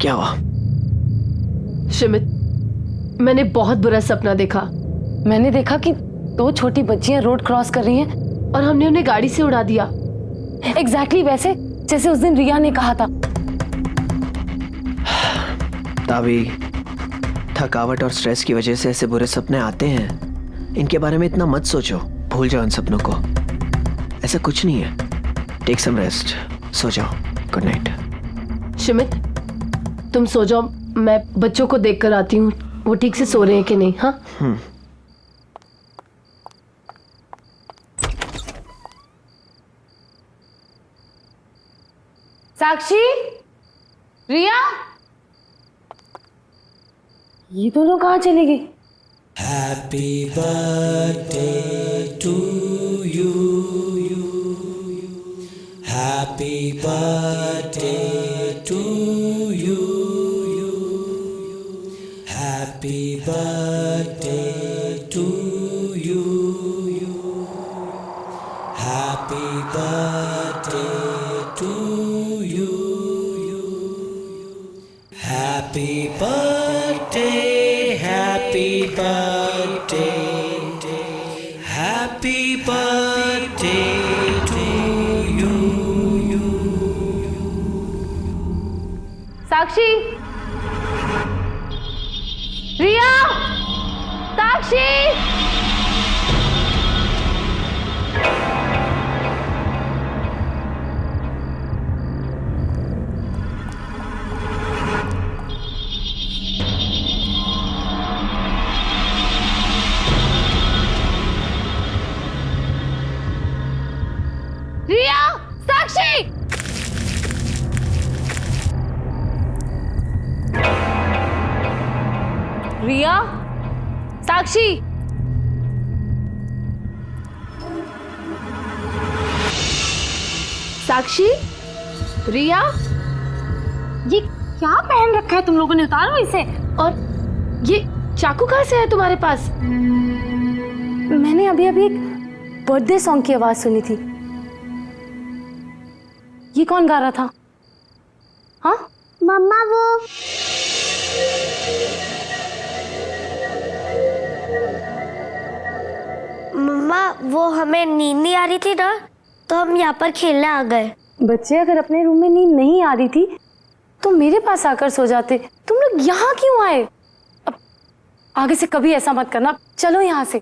क्या हुआ? शिमित, मैंने बहुत बुरा सपना देखा। मैंने देखा कि 2 छोटी बच्चियां रोड क्रॉस कर रही हैं और हमने उन्हें गाड़ी से उड़ा दिया। एग्जैक्टली वैसे जैसे उस दिन रिया ने कहा था। ताबी, थकावट और स्ट्रेस की वजह से ऐसे बुरे सपने आते हैं। इनके बारे में इतना मत सोचो, भूल जाओ इन सपनों को। ऐसा कुछ नहीं है। टेक सम रेस्ट, सो जाओ। Good night. शिमित, तुम सो जाओ, मैं बच्चों को देख कर आती हूँ वो ठीक से सो रहे हैं कि नहीं। हाँ साक्षी, रिया, ये दोनों कहाँ चली गई? Happy birthday to you. Happy birthday to you. Happy birthday to you. Happy birthday to you. Happy birthday, happy birthday, happy birthday to you. साक्षी, रिया, साक्षी। रिया, साक्षी। रिया, साक्षी। साक्षी, रिया, ये क्या पहन रखा है तुम लोगों ने? उतारो इसे। और ये चाकू कहाँ से है तुम्हारे पास? मैंने अभी अभी एक बर्थडे सॉन्ग की आवाज सुनी थी। ये कौन गा रहा था? हाँ, मम्मा वो मम्मा वो हमें नींद नहीं आ रही थी ना, तो हम यहाँ पर खेलने आ गए। बच्चे अगर अपने रूम में नींद नहीं आ रही थी तो मेरे पास आकर सो जाते। तुम लोग यहाँ क्यों आए? अब आगे से कभी ऐसा मत करना। चलो यहाँ से,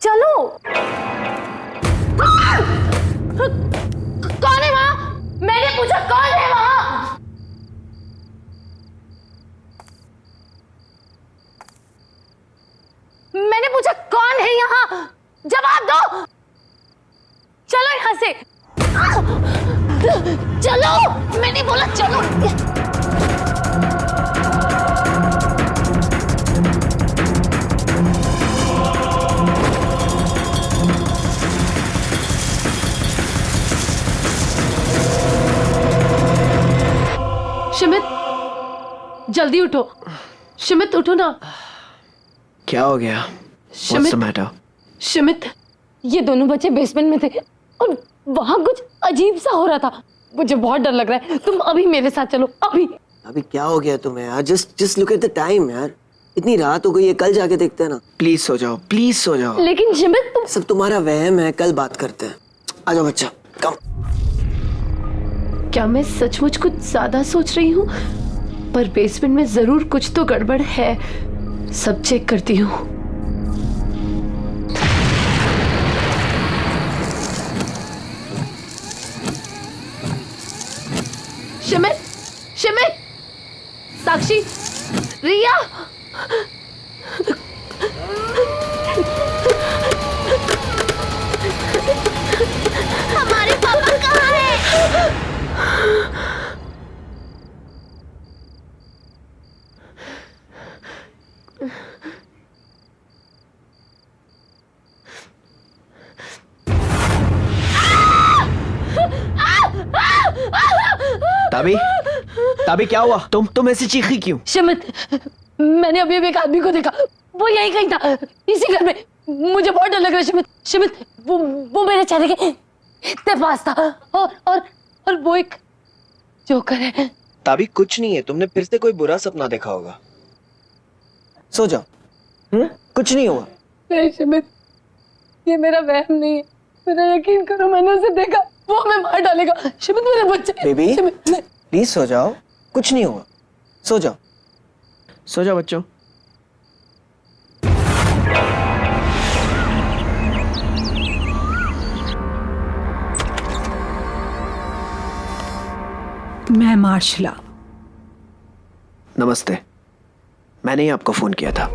चलो। कौन है वहाँ? मैंने पूछा कौन है वहाँ? मैंने पूछा कौन है यहाँ? जवाब दो। चलो यहाँ से, चलो। मैंने बोला चलो। शिमित, जल्दी उठो। शिमित, उठो ना। क्या हो गया? What's the matter? शिमित, ये दोनों बच्चे बेसमेंट में थे और वहां कुछ अजीब सा हो रहा था। मुझे बहुत डर लग रहा है। तुम अभी मेरे साथ चलो, अभी। अभी क्या हो गया तुम्हें यार? Just look at the time यार। इतनी रात हो गई है, कल जाके देखते हैं ना। प्लीज सो जाओ, प्लीज सो जाओ। लेकिन शिमित, तुम सब तुम्हारा वहम है, कल बात करते हैं। आ जाओ बच्चा, कम। क्या मैं सचमुच कुछ ज्यादा सोच रही हूँ? पर बेसमेंट में जरूर कुछ तो गड़बड़ है। सब चेक करती हूँ। शिमित, शिमित, साक्षी, रिया। हमारे पापा कहाँ हैं? ताबी, ताबी क्या हुआ? तुम ऐसी चीखी क्यों? शिमित, मैंने अभी अभी एक आदमी को देखा। वो यहीं कहीं था, इसी घर में। मुझे बहुत डर लग रहा है शिमित। शिमित, वो मेरे चेहरे के इतने पास था। और वो एक जोकर है। ताबी कुछ नहीं है, तुमने फिर से कोई बुरा सपना देखा होगा। सो जाओ। कुछ नहीं हुआ। नहीं शिमित, ये मेरा वहम नहीं है, मेरा यकीन करो, मैंने उसे देखा, वो हमें मार डालेगा। शिमित मेरे बच्चे। बेबी शिमित, नहीं। प्लीज सो जाओ, कुछ नहीं हुआ। सो जाओ, सो जाओ बच्चों। मैं मार्शला। नमस्ते, मैंने ही आपको फोन किया था।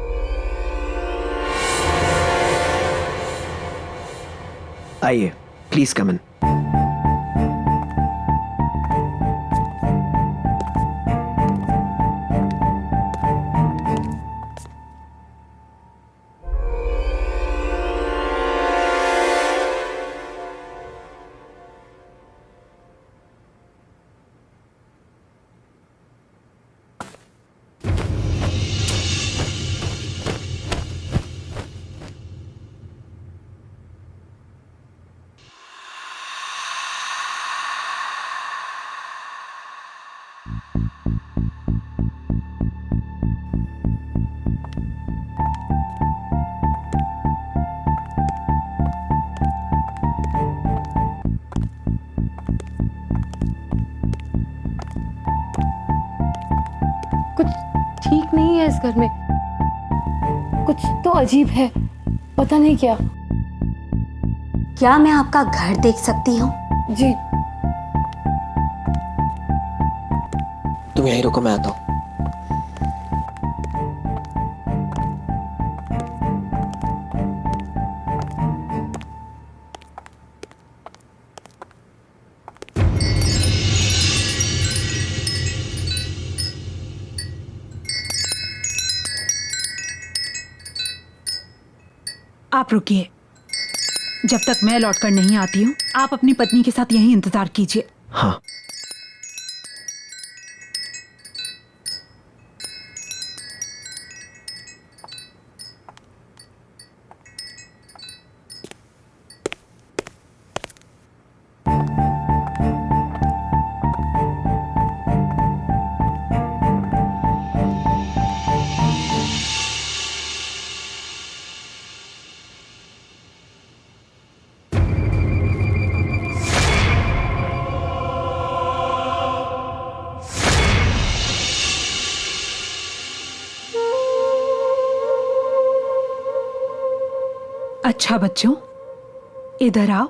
आइए, प्लीज कम इन। कुछ ठीक नहीं है इस घर में, कुछ तो अजीब है, पता नहीं क्या। क्या मैं आपका घर देख सकती हूँ? जी। तुम यहीं रुको, मैं आता हूँ। आप रुकिए, जब तक मैं लौटकर नहीं आती हूँ आप अपनी पत्नी के साथ यहीं इंतजार कीजिए। हाँ। अच्छा बच्चों, इधर आओ।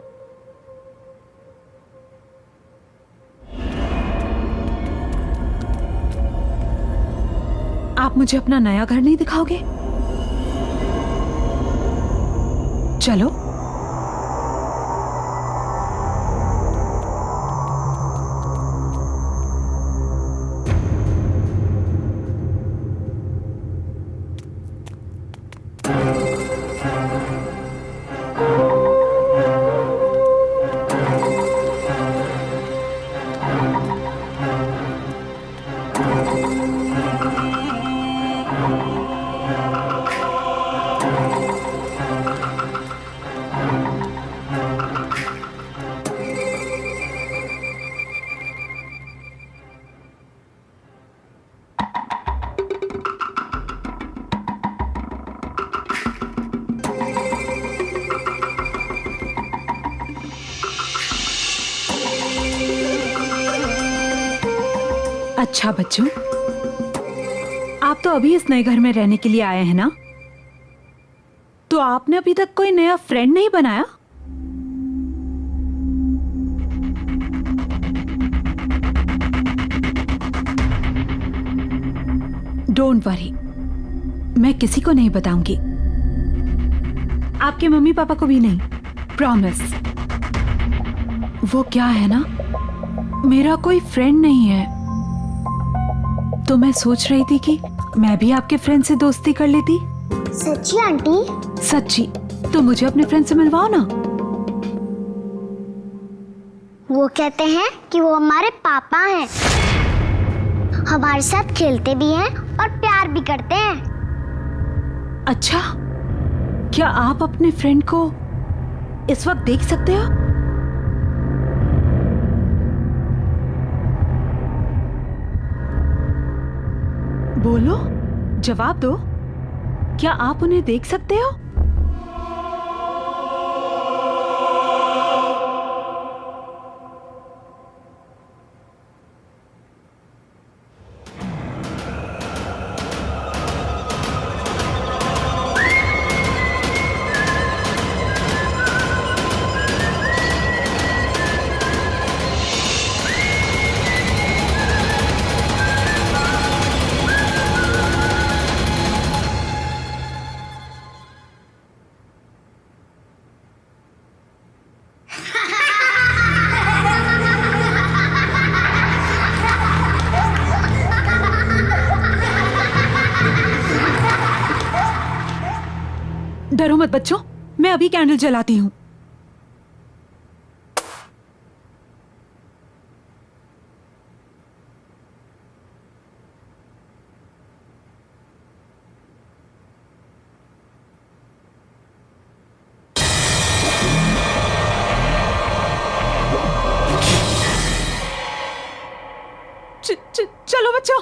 आप मुझे अपना नया घर नहीं दिखाओगे? चलो। अच्छा बच्चों, आप तो अभी इस नए घर में रहने के लिए आए हैं ना? तो आपने अभी तक कोई नया फ्रेंड नहीं बनाया? डोंट वरी, मैं किसी को नहीं बताऊंगी, आपके मम्मी पापा को भी नहीं, प्रॉमिस। वो क्या है ना, मेरा कोई फ्रेंड नहीं है, तो मैं सोच रही थी कि मैं भी आपके फ्रेंड से दोस्ती कर लेती। सच्ची आंटी? सच्ची। तो मुझे अपने फ्रेंड से मिलवाओ ना। वो कहते हैं कि वो हमारे पापा हैं, हमारे साथ खेलते भी हैं और प्यार भी करते हैं। अच्छा, क्या आप अपने फ्रेंड को इस वक्त देख सकते हो? बोलो, जवाब दो। क्या आप उन्हें देख सकते हो? डरो मत बच्चों, मैं अभी कैंडल जलाती हूँ। चलो बच्चों।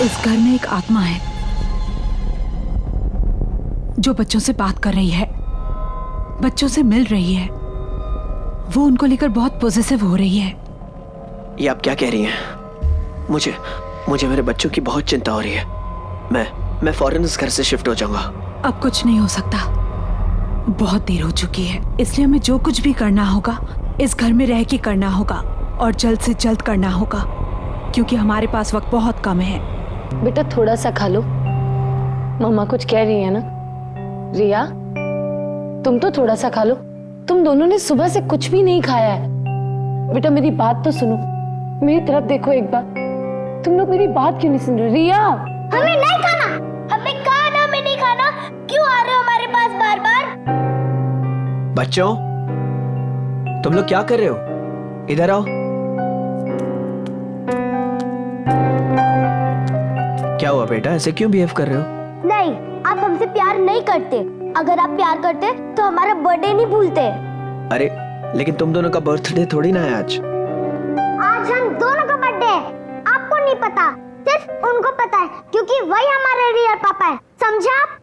इस घर में एक आत्मा है जो बच्चों से बात कर रही है, बच्चों से मिल रही है। वो उनको लेकर बहुत पॉजिटिव हो रही है। ये आप क्या कह रही हैं? मुझे मेरे बच्चों की बहुत चिंता हो रही है। मैं फौरन इस घर से शिफ्ट हो जाऊंगा। अब कुछ नहीं हो सकता, बहुत देर हो चुकी है। इसलिए हमें जो कुछ भी करना होगा इस घर में रह के करना होगा और जल्द से जल्द करना होगा, क्योंकि हमारे पास वक्त बहुत कम है। बेटा थोड़ा सा खा लो, मम्मा कुछ कह रही है ना। रिया, तुम तो थोड़ा सा खा लो। तुम दोनों ने सुबह से कुछ भी नहीं खाया है। बेटा मेरी बात तो सुनो, मेरी तरफ देखो एक बार। तुम लोग मेरी बात क्यों नहीं सुन रहे? रिया, हमें नहीं खाना, हमें कहा ना हमें नहीं खाना। क्यों आ रहे हो हमारे पास बार बार? बच्चों, तुम लोग क्या कर रहे हो? इधर आओ। क्या हुआ बेटा, ऐसे क्यों बिहेव कर रहे हो? नहीं, आप हमसे प्यार नहीं करते। अगर आप प्यार करते तो हमारा बर्थडे नहीं भूलते। अरे लेकिन तुम दोनों का बर्थडे थोड़ी ना है आज। आज हम दोनों का बर्थडे है। आपको नहीं पता, सिर्फ उनको पता है, क्योंकि वही हमारे रियल पापा है। समझा आप?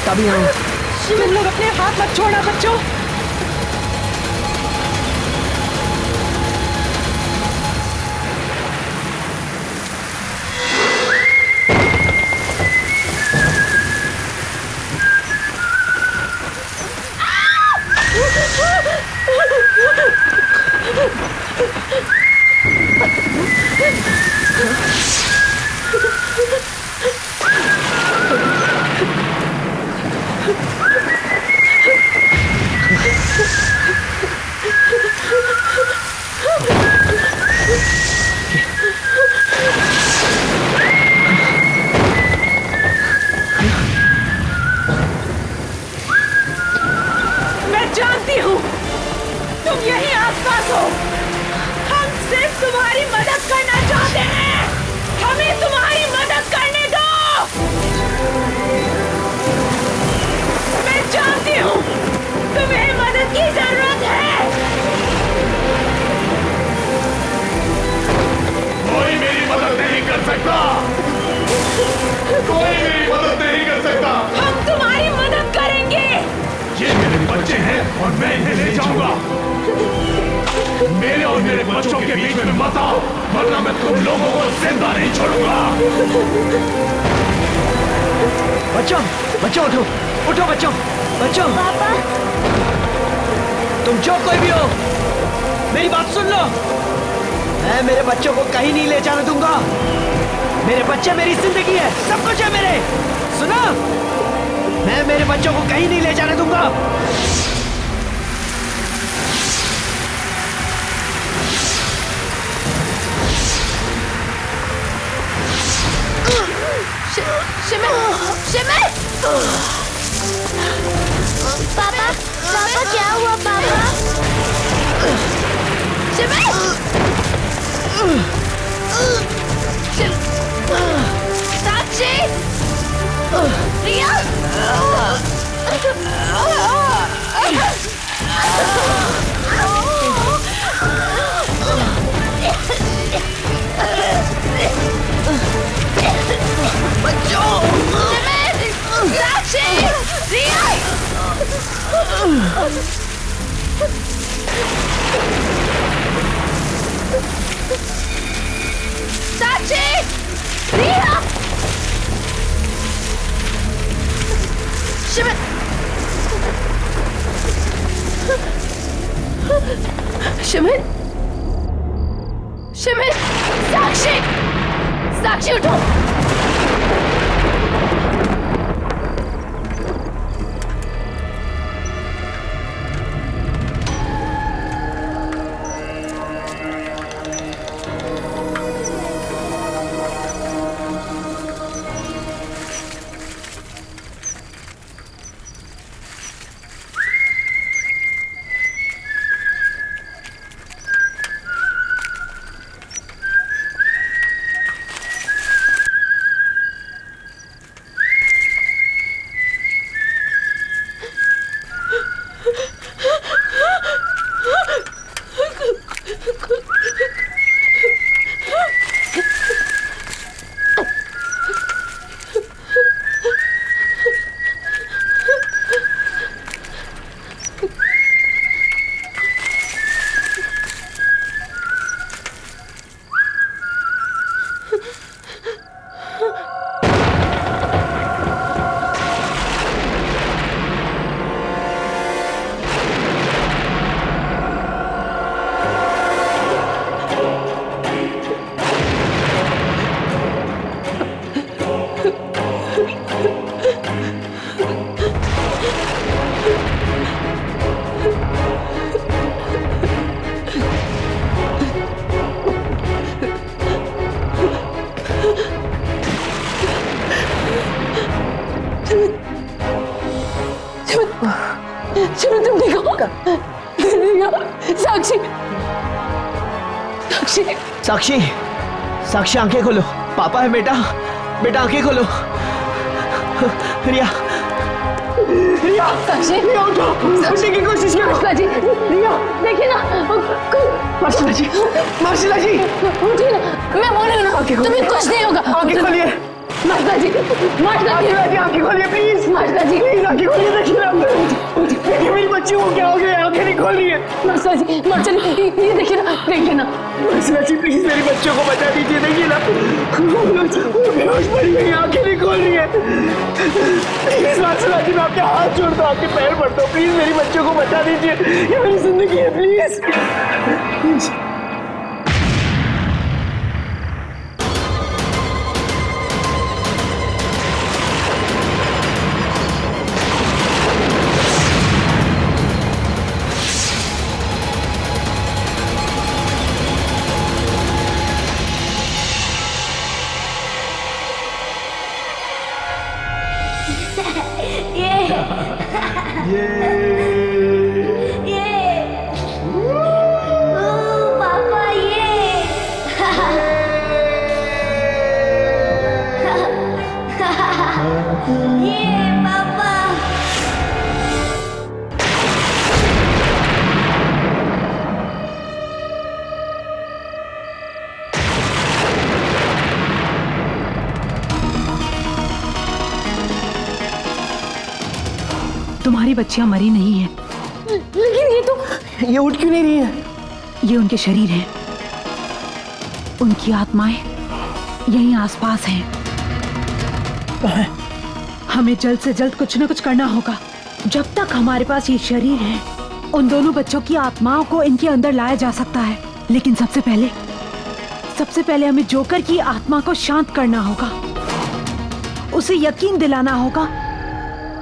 तभी आओ। तुम लोग अपने हाथ मत छोड़ना बच्चों। सकता, कोई मेरी मदद नहीं कर सकता। हम तुम्हारी मदद करेंगे। ये मेरे बच्चे हैं और मैं इन्हें ले जाऊंगा। मेरे और मेरे बच्चों के बीच में मत आओ, वरना मैं तुम लोगों को जिंदा नहीं छोड़ूंगा। बच्चों, बच्चों उठो, उठो बच्चों, बच्चों। पापा तुम जो कोई भी हो, मेरी बात सुन लो। मैं मेरे बच्चों को कहीं नहीं ले जाने दूंगा। मेरे बच्चे मेरी जिंदगी है, सब कुछ है मेरे। सुनो, मैं मेरे बच्चों को कहीं नहीं ले जाने दूंगा। पापा पापा क्या हुआ पापा? साक्षी, रिया, साक्षी, रिया। साक्षी, रिया, शिमित, शिमित, शिमित, साक्षी, साक्षी उठो। तुम ठीक हो? साक्षी, साक्षी, साक्षी, साक्षी आंखें खोलो। पापा है बेटा, बेटा आंखें खोलो। रिया, रिया, साक्षी, रिया उठो, उठने की कोशिश करो। मार्शला जी, रिया, देखिए ना, मार्शला जी, मार्शला जी, उठिए ना, मैं बोल रही हूँ ना, तुम्हें कुछ नहीं होगा। आंखें खोलिए। मार्शला जी, मार्शला जी, आंखें खोलिए प्लीज। मार्शला जी, प्लीज आंखें खोलिए। देखिए मेरी बच्ची को क्या हो गया, आंखें नहीं खोल रही है। मार्शला जी, मार्शला जी, ये देखिए ना, देखिए ना। मार्शला जी प्लीज मेरी बच्चों को बचा दीजिए। देखिए ना, वो बेहोश पड़ी हुई, आंखें नहीं खोल रही है। प्लीज मार्शला जी, मैं आपके हाथ जोड़ता हूँ, आपके पैर पड़ता हूँ, प्लीज मेरी बच्चों को बचा दीजिए। ये मेरी जिंदगी है, प्लीज। पापा ये पापा। तुम्हारी बच्चियां मरी नहीं है। लेकिन ये उठ क्यों नहीं रही है? ये उनके शरीर हैं, उनकी आत्माएं यहीं आसपास हैं। हमें जल्द से जल्द कुछ न कुछ करना होगा। जब तक हमारे पास ये शरीर है, उन दोनों बच्चों की आत्माओं को इनके अंदर लाया जा सकता है। लेकिन सबसे पहले हमें जोकर की आत्मा को शांत करना होगा। उसे यकीन दिलाना होगा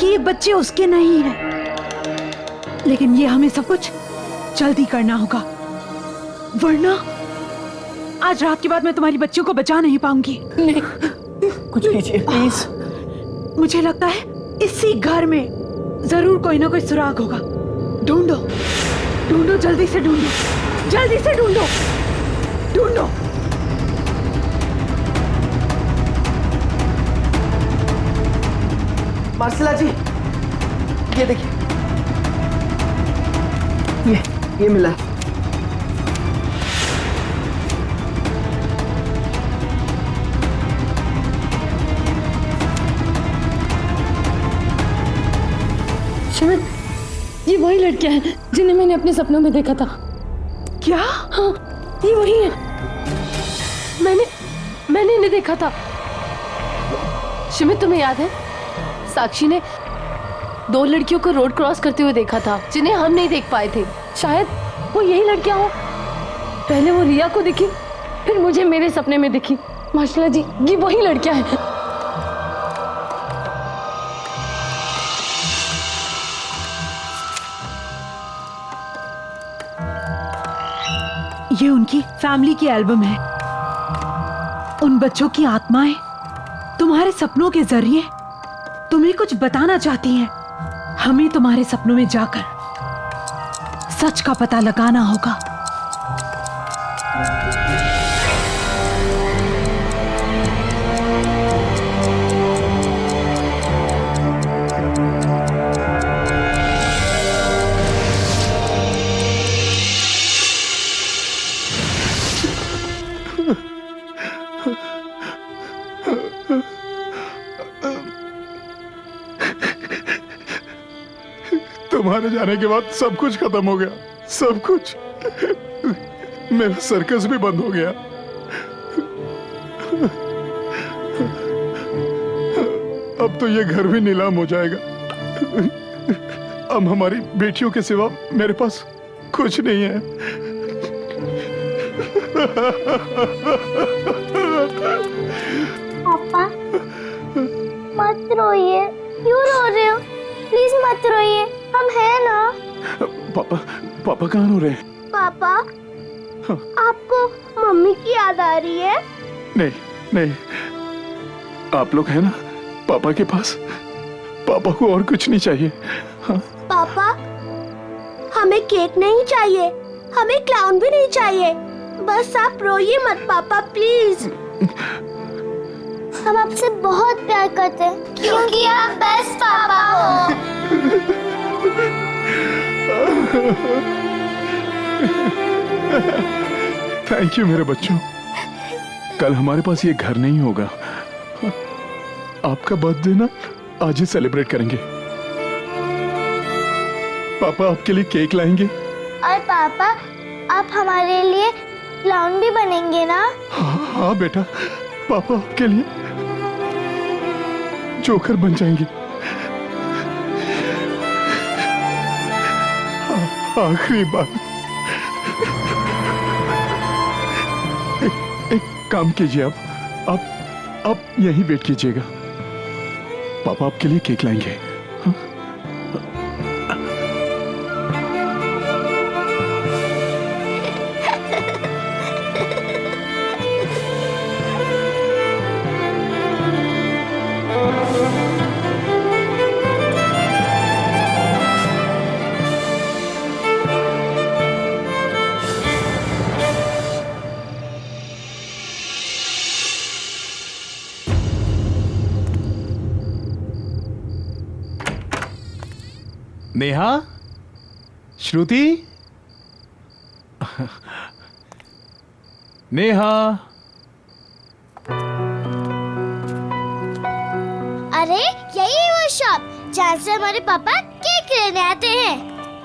कि ये बच्चे उसके नहीं हैं। लेकिन ये हमें सब कुछ जल्दी करना होगा, वरना आज रात के बाद मैं तुम्हारी बच्चियों को बचा नहीं पाऊंगी। नहीं, कुछ कीजिए प्लीज। मुझे लगता है इसी घर में जरूर कोई ना कोई सुराग होगा। ढूंढो, ढूंढो, जल्दी से ढूंढो, जल्दी से ढूंढो, ढूंढो। मार्सिला जी, ये देखिए, ये मिला है। शिविर, ये वही लड़कियां हैं जिन्हें मैंने अपने सपनों में देखा था। क्या? हाँ, ये वही है। मैंने इन्हें देखा था। शिमित, तुम्हें याद है साक्षी ने 2 लड़कियों को रोड क्रॉस करते हुए देखा था जिन्हें हम नहीं देख पाए थे। शायद वो यही लड़कियां हो। पहले वो रिया को दिखी, फिर मुझे मेरे सपने में दिखी। माशाल्लाह जी, ये वही लड़कियां हैं। ये उनकी फैमिली की एल्बम है। उन बच्चों की आत्माएं तुम्हारे सपनों के जरिए तुम्हें कुछ बताना चाहती हैं। हमें तुम्हारे सपनों में जाकर सच का पता लगाना होगा। तुम्हारे जाने के बाद सब कुछ खत्म हो गया, सब कुछ। मेरा सर्कस भी बंद हो गया। अब तो ये घर भी नीलाम हो जाएगा। अब हमारी बेटियों के सिवा मेरे पास कुछ नहीं है। पापा मत रोइए, क्यों रो रहे हो? प्लीज मत रोइए, हम हैं ना। पापा कहाँ रो रहे हैं? पापा, आपको मम्मी की याद आ रही है? नहीं, आप लोग हैं ना पापा के पास। पापा को और कुछ नहीं चाहिए। हाँ? पापा, हमें केक नहीं चाहिए, हमें क्लाउन भी नहीं चाहिए। बस आप रोइए मत पापा, प्लीज। हम आपसे बहुत प्यार करते हैं क्योंकि आप बेस्ट पापा हो। थैंक यू मेरे बच्चों। कल हमारे पास ये घर नहीं होगा। आपका बर्थडे ना आज ही सेलिब्रेट करेंगे। पापा आपके लिए केक लाएंगे। और पापा, आप हमारे लिए क्लाउन भी बनेंगे ना? हाँ बेटा, पापा आपके लिए जोकर बन जाएंगे। आखिरी बार एक काम कीजिए, आप यहीं वेट कीजिएगा। पापा आपके लिए केक लाएंगे। हाँ? नेहा, श्रुति, नेहा। अरे यही वो शॉप जहाँ से हमारे पापा केक लेने आते हैं।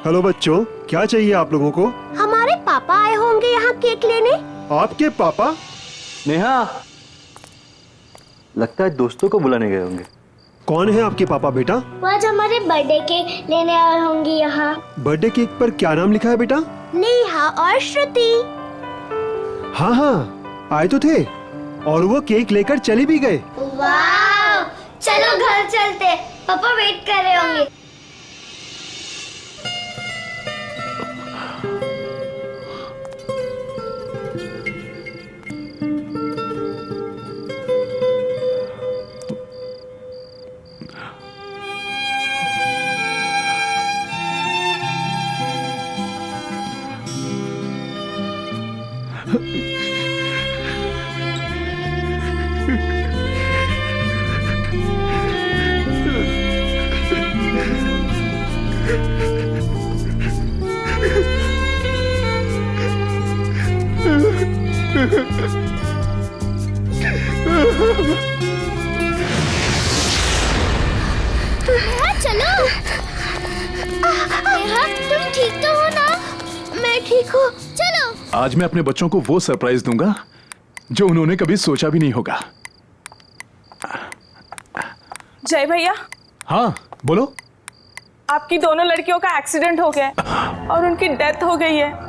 हेलो बच्चों, क्या चाहिए आप लोगों को? हमारे पापा आए होंगे यहाँ केक लेने। आपके पापा? नेहा, लगता है दोस्तों को बुलाने गए होंगे। कौन है आपके पापा बेटा? वो आज हमारे बर्थडे केक लेने आए होंगे यहाँ। बर्थडे केक पर क्या नाम लिखा है बेटा? नेहा और श्रुति। हाँ हाँ, आए तो थे और वो केक लेकर चले भी गए। वाह, चलो घर चलते, पापा वेट कर रहे होंगे। चलो। नेहा, तुम ठीक तो हो ना? मैं ठीक हूँ, चलो। आज मैं अपने बच्चों को वो सरप्राइज दूंगा जो उन्होंने कभी सोचा भी नहीं होगा। जय भैया। हाँ बोलो। आपकी दोनों लड़कियों का एक्सीडेंट हो गया है और उनकी डेथ हो गई है।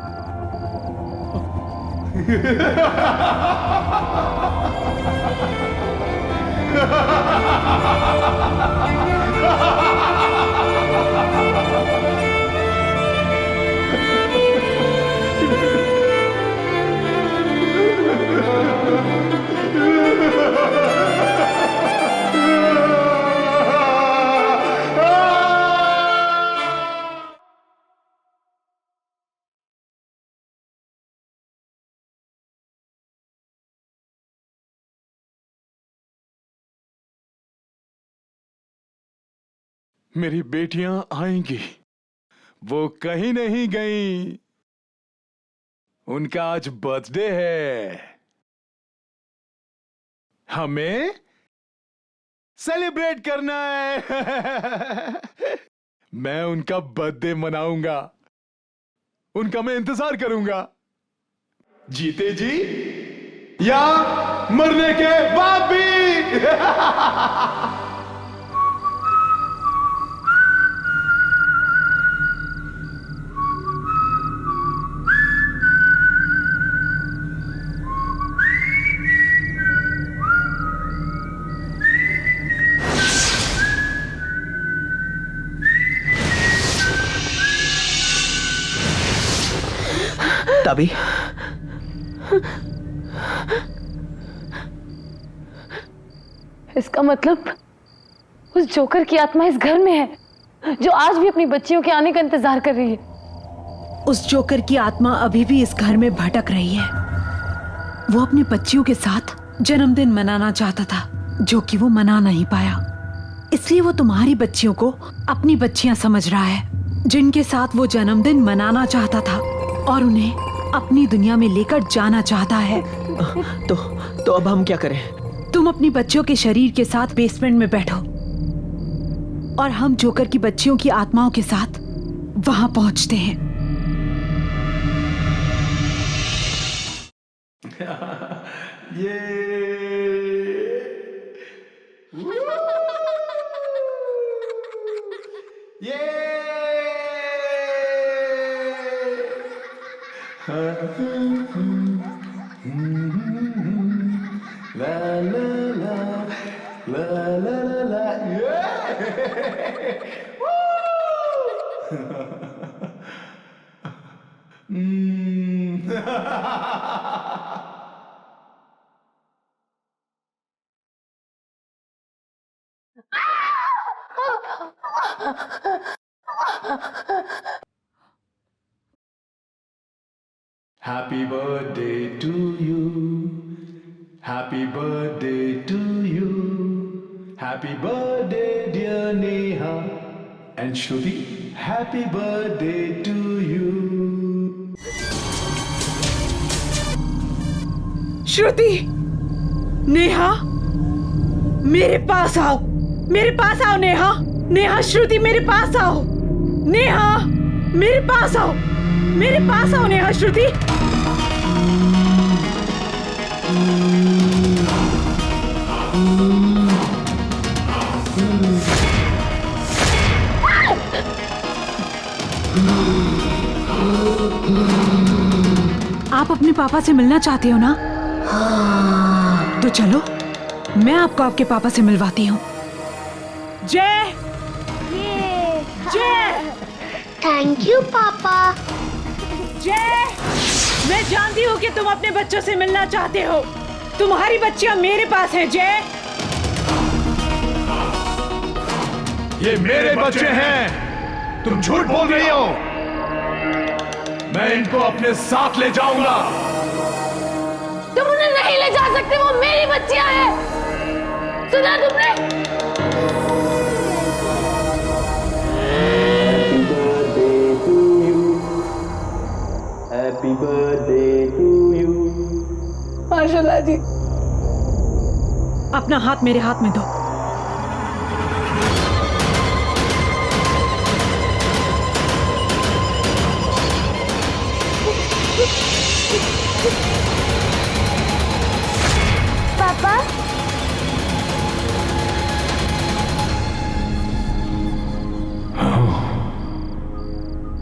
मेरी बेटियां आएंगी, वो कहीं नहीं गई। उनका आज बर्थडे है, हमें सेलिब्रेट करना है। मैं उनका बर्थडे मनाऊंगा, उनका मैं इंतजार करूंगा, जीते जी या मरने के बाद भी। तभी इसका मतलब उस जोकर की आत्मा इस घर में है जो आज भी अपनी बच्चियों के आने का इंतजार कर रही है। उस जोकर की आत्मा अभी भी इस घर में भटक रही है। वो अपनी बच्चियों के साथ जन्मदिन मनाना चाहता था जो कि वो मना नहीं पाया, इसलिए वो तुम्हारी बच्चियों को अपनी बच्चियां समझ रहा है जिनके साथ वो जन्मदिन मनाना चाहता था और उन्हें अपनी दुनिया में लेकर जाना चाहता है। तो अब हम क्या करें? तुम अपनी बच्चियों के शरीर के साथ बेसमेंट में बैठो और हम जोकर की बच्चियों की आत्माओं के साथ वहां पहुंचते हैं। Happy birthday to you. Happy birthday to you. Happy birthday dear Neha and Shruti. Happy birthday to you. श्रुति, नेहा, मेरे पास आओ, मेरे पास आओ नेहा, नेहा, श्रुति मेरे पास आओ। नेहा, मेरे पास आओ, मेरे पास आओ नेहा। श्रुति, आप अपने पापा से मिलना चाहते हो ना? तो चलो, मैं आपको आपके पापा से मिलवाती हूँ। जय, जय, थैंक यू पापा। जय, मैं जानती हूँ कि तुम अपने बच्चों से मिलना चाहते हो। तुम्हारी बच्चियाँ मेरे पास हैं जय। ये मेरे बच्चे हैं, तुम झूठ बोल रही हो। मैं इनको अपने साथ ले जाऊंगा। तुम उन्हें नहीं ले जा सकते, वो मेरी बच्चियां हैं। सुना तुमने? Happy birthday to you. माशाल्लाह जी। अपना हाथ मेरे हाथ में दो। पापा,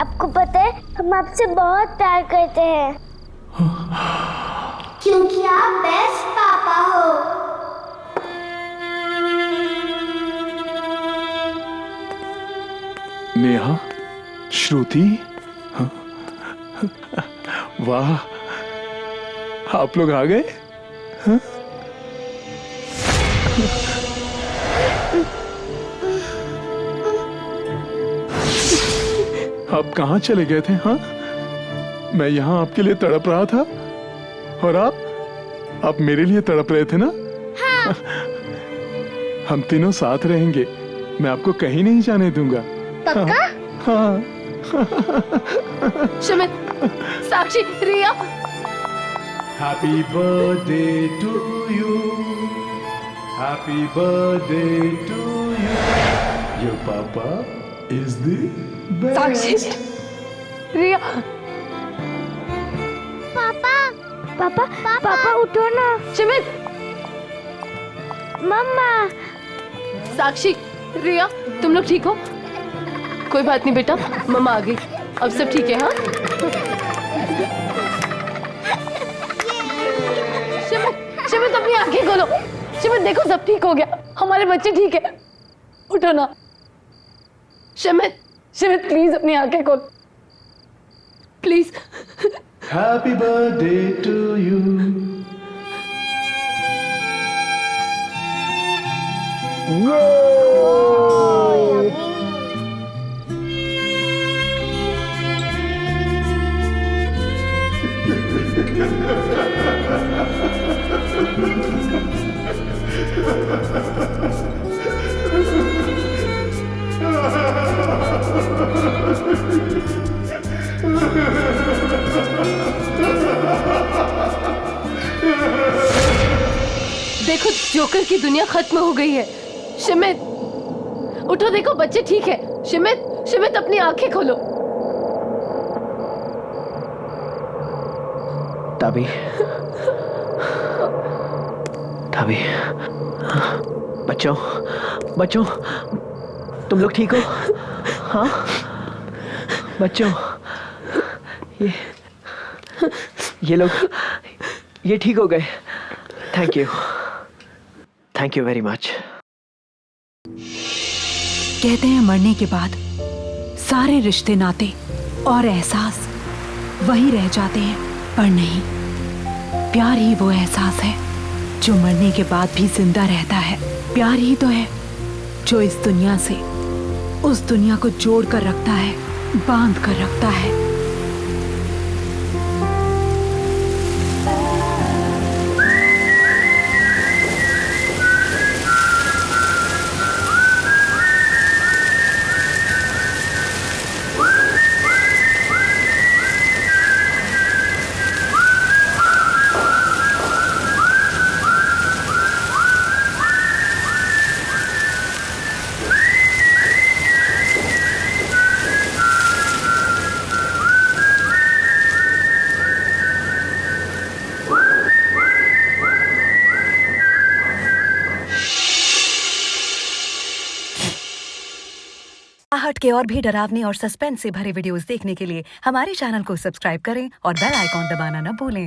आपको पता है हम आपसे बहुत प्यार करते हैं क्योंकि आप बेस्ट पापा हो। नेहा, श्रुति, वाह, आप लोग आ गए। हाँ? आप कहाँ चले गए थे? हाँ, मैं यहाँ आपके लिए तड़प रहा था और आप मेरे लिए तड़प रहे थे ना? हाँ। हम तीनों साथ रहेंगे, मैं आपको कहीं नहीं जाने दूंगा। पक्का? हाँ। शमित, साक्षी, रिया। Happy birthday to you. Happy birthday to you. Your papa is the best. साक्षी, रिया। पापा, पापा, पापा उठो ना। शमित, मम्मा। साक्षी, रिया, तुम लोग ठीक हो? कोई बात नहीं बेटा, मम्मा आ गई, अब सब ठीक है। हाँ, शिमित अपनी आंखें खोलो। शिमित देखो, सब ठीक हो गया, हमारे बच्चे ठीक है। उठो ना शिमित, शिमित प्लीज अपनी आंखें खोलो, please. Happy birthday to you. देखो, जोकर की दुनिया खत्म हो गई है। शिमित उठो, देखो बच्चे ठीक है। शिमित, शिमित अपनी आंखें खोलो। ताबी, ताबी, बच्चों, बच्चों, तुम लोग ठीक हो? हाँ बच्चों, ये लोग, ये ठीक हो गए। Thank you very much. कहते हैं मरने के बाद सारे रिश्ते, नाते और एहसास वही रह जाते हैं, पर नहीं, प्यार ही वो एहसास है जो मरने के बाद भी जिंदा रहता है। प्यार ही तो है जो इस दुनिया से उस दुनिया को जोड़ कर रखता है, बांध कर रखता है। बॉलीवुड के और भी डरावनी और सस्पेंस से भरे वीडियोस देखने के लिए हमारे चैनल को सब्सक्राइब करें और बेल आइकॉन दबाना न भूलें।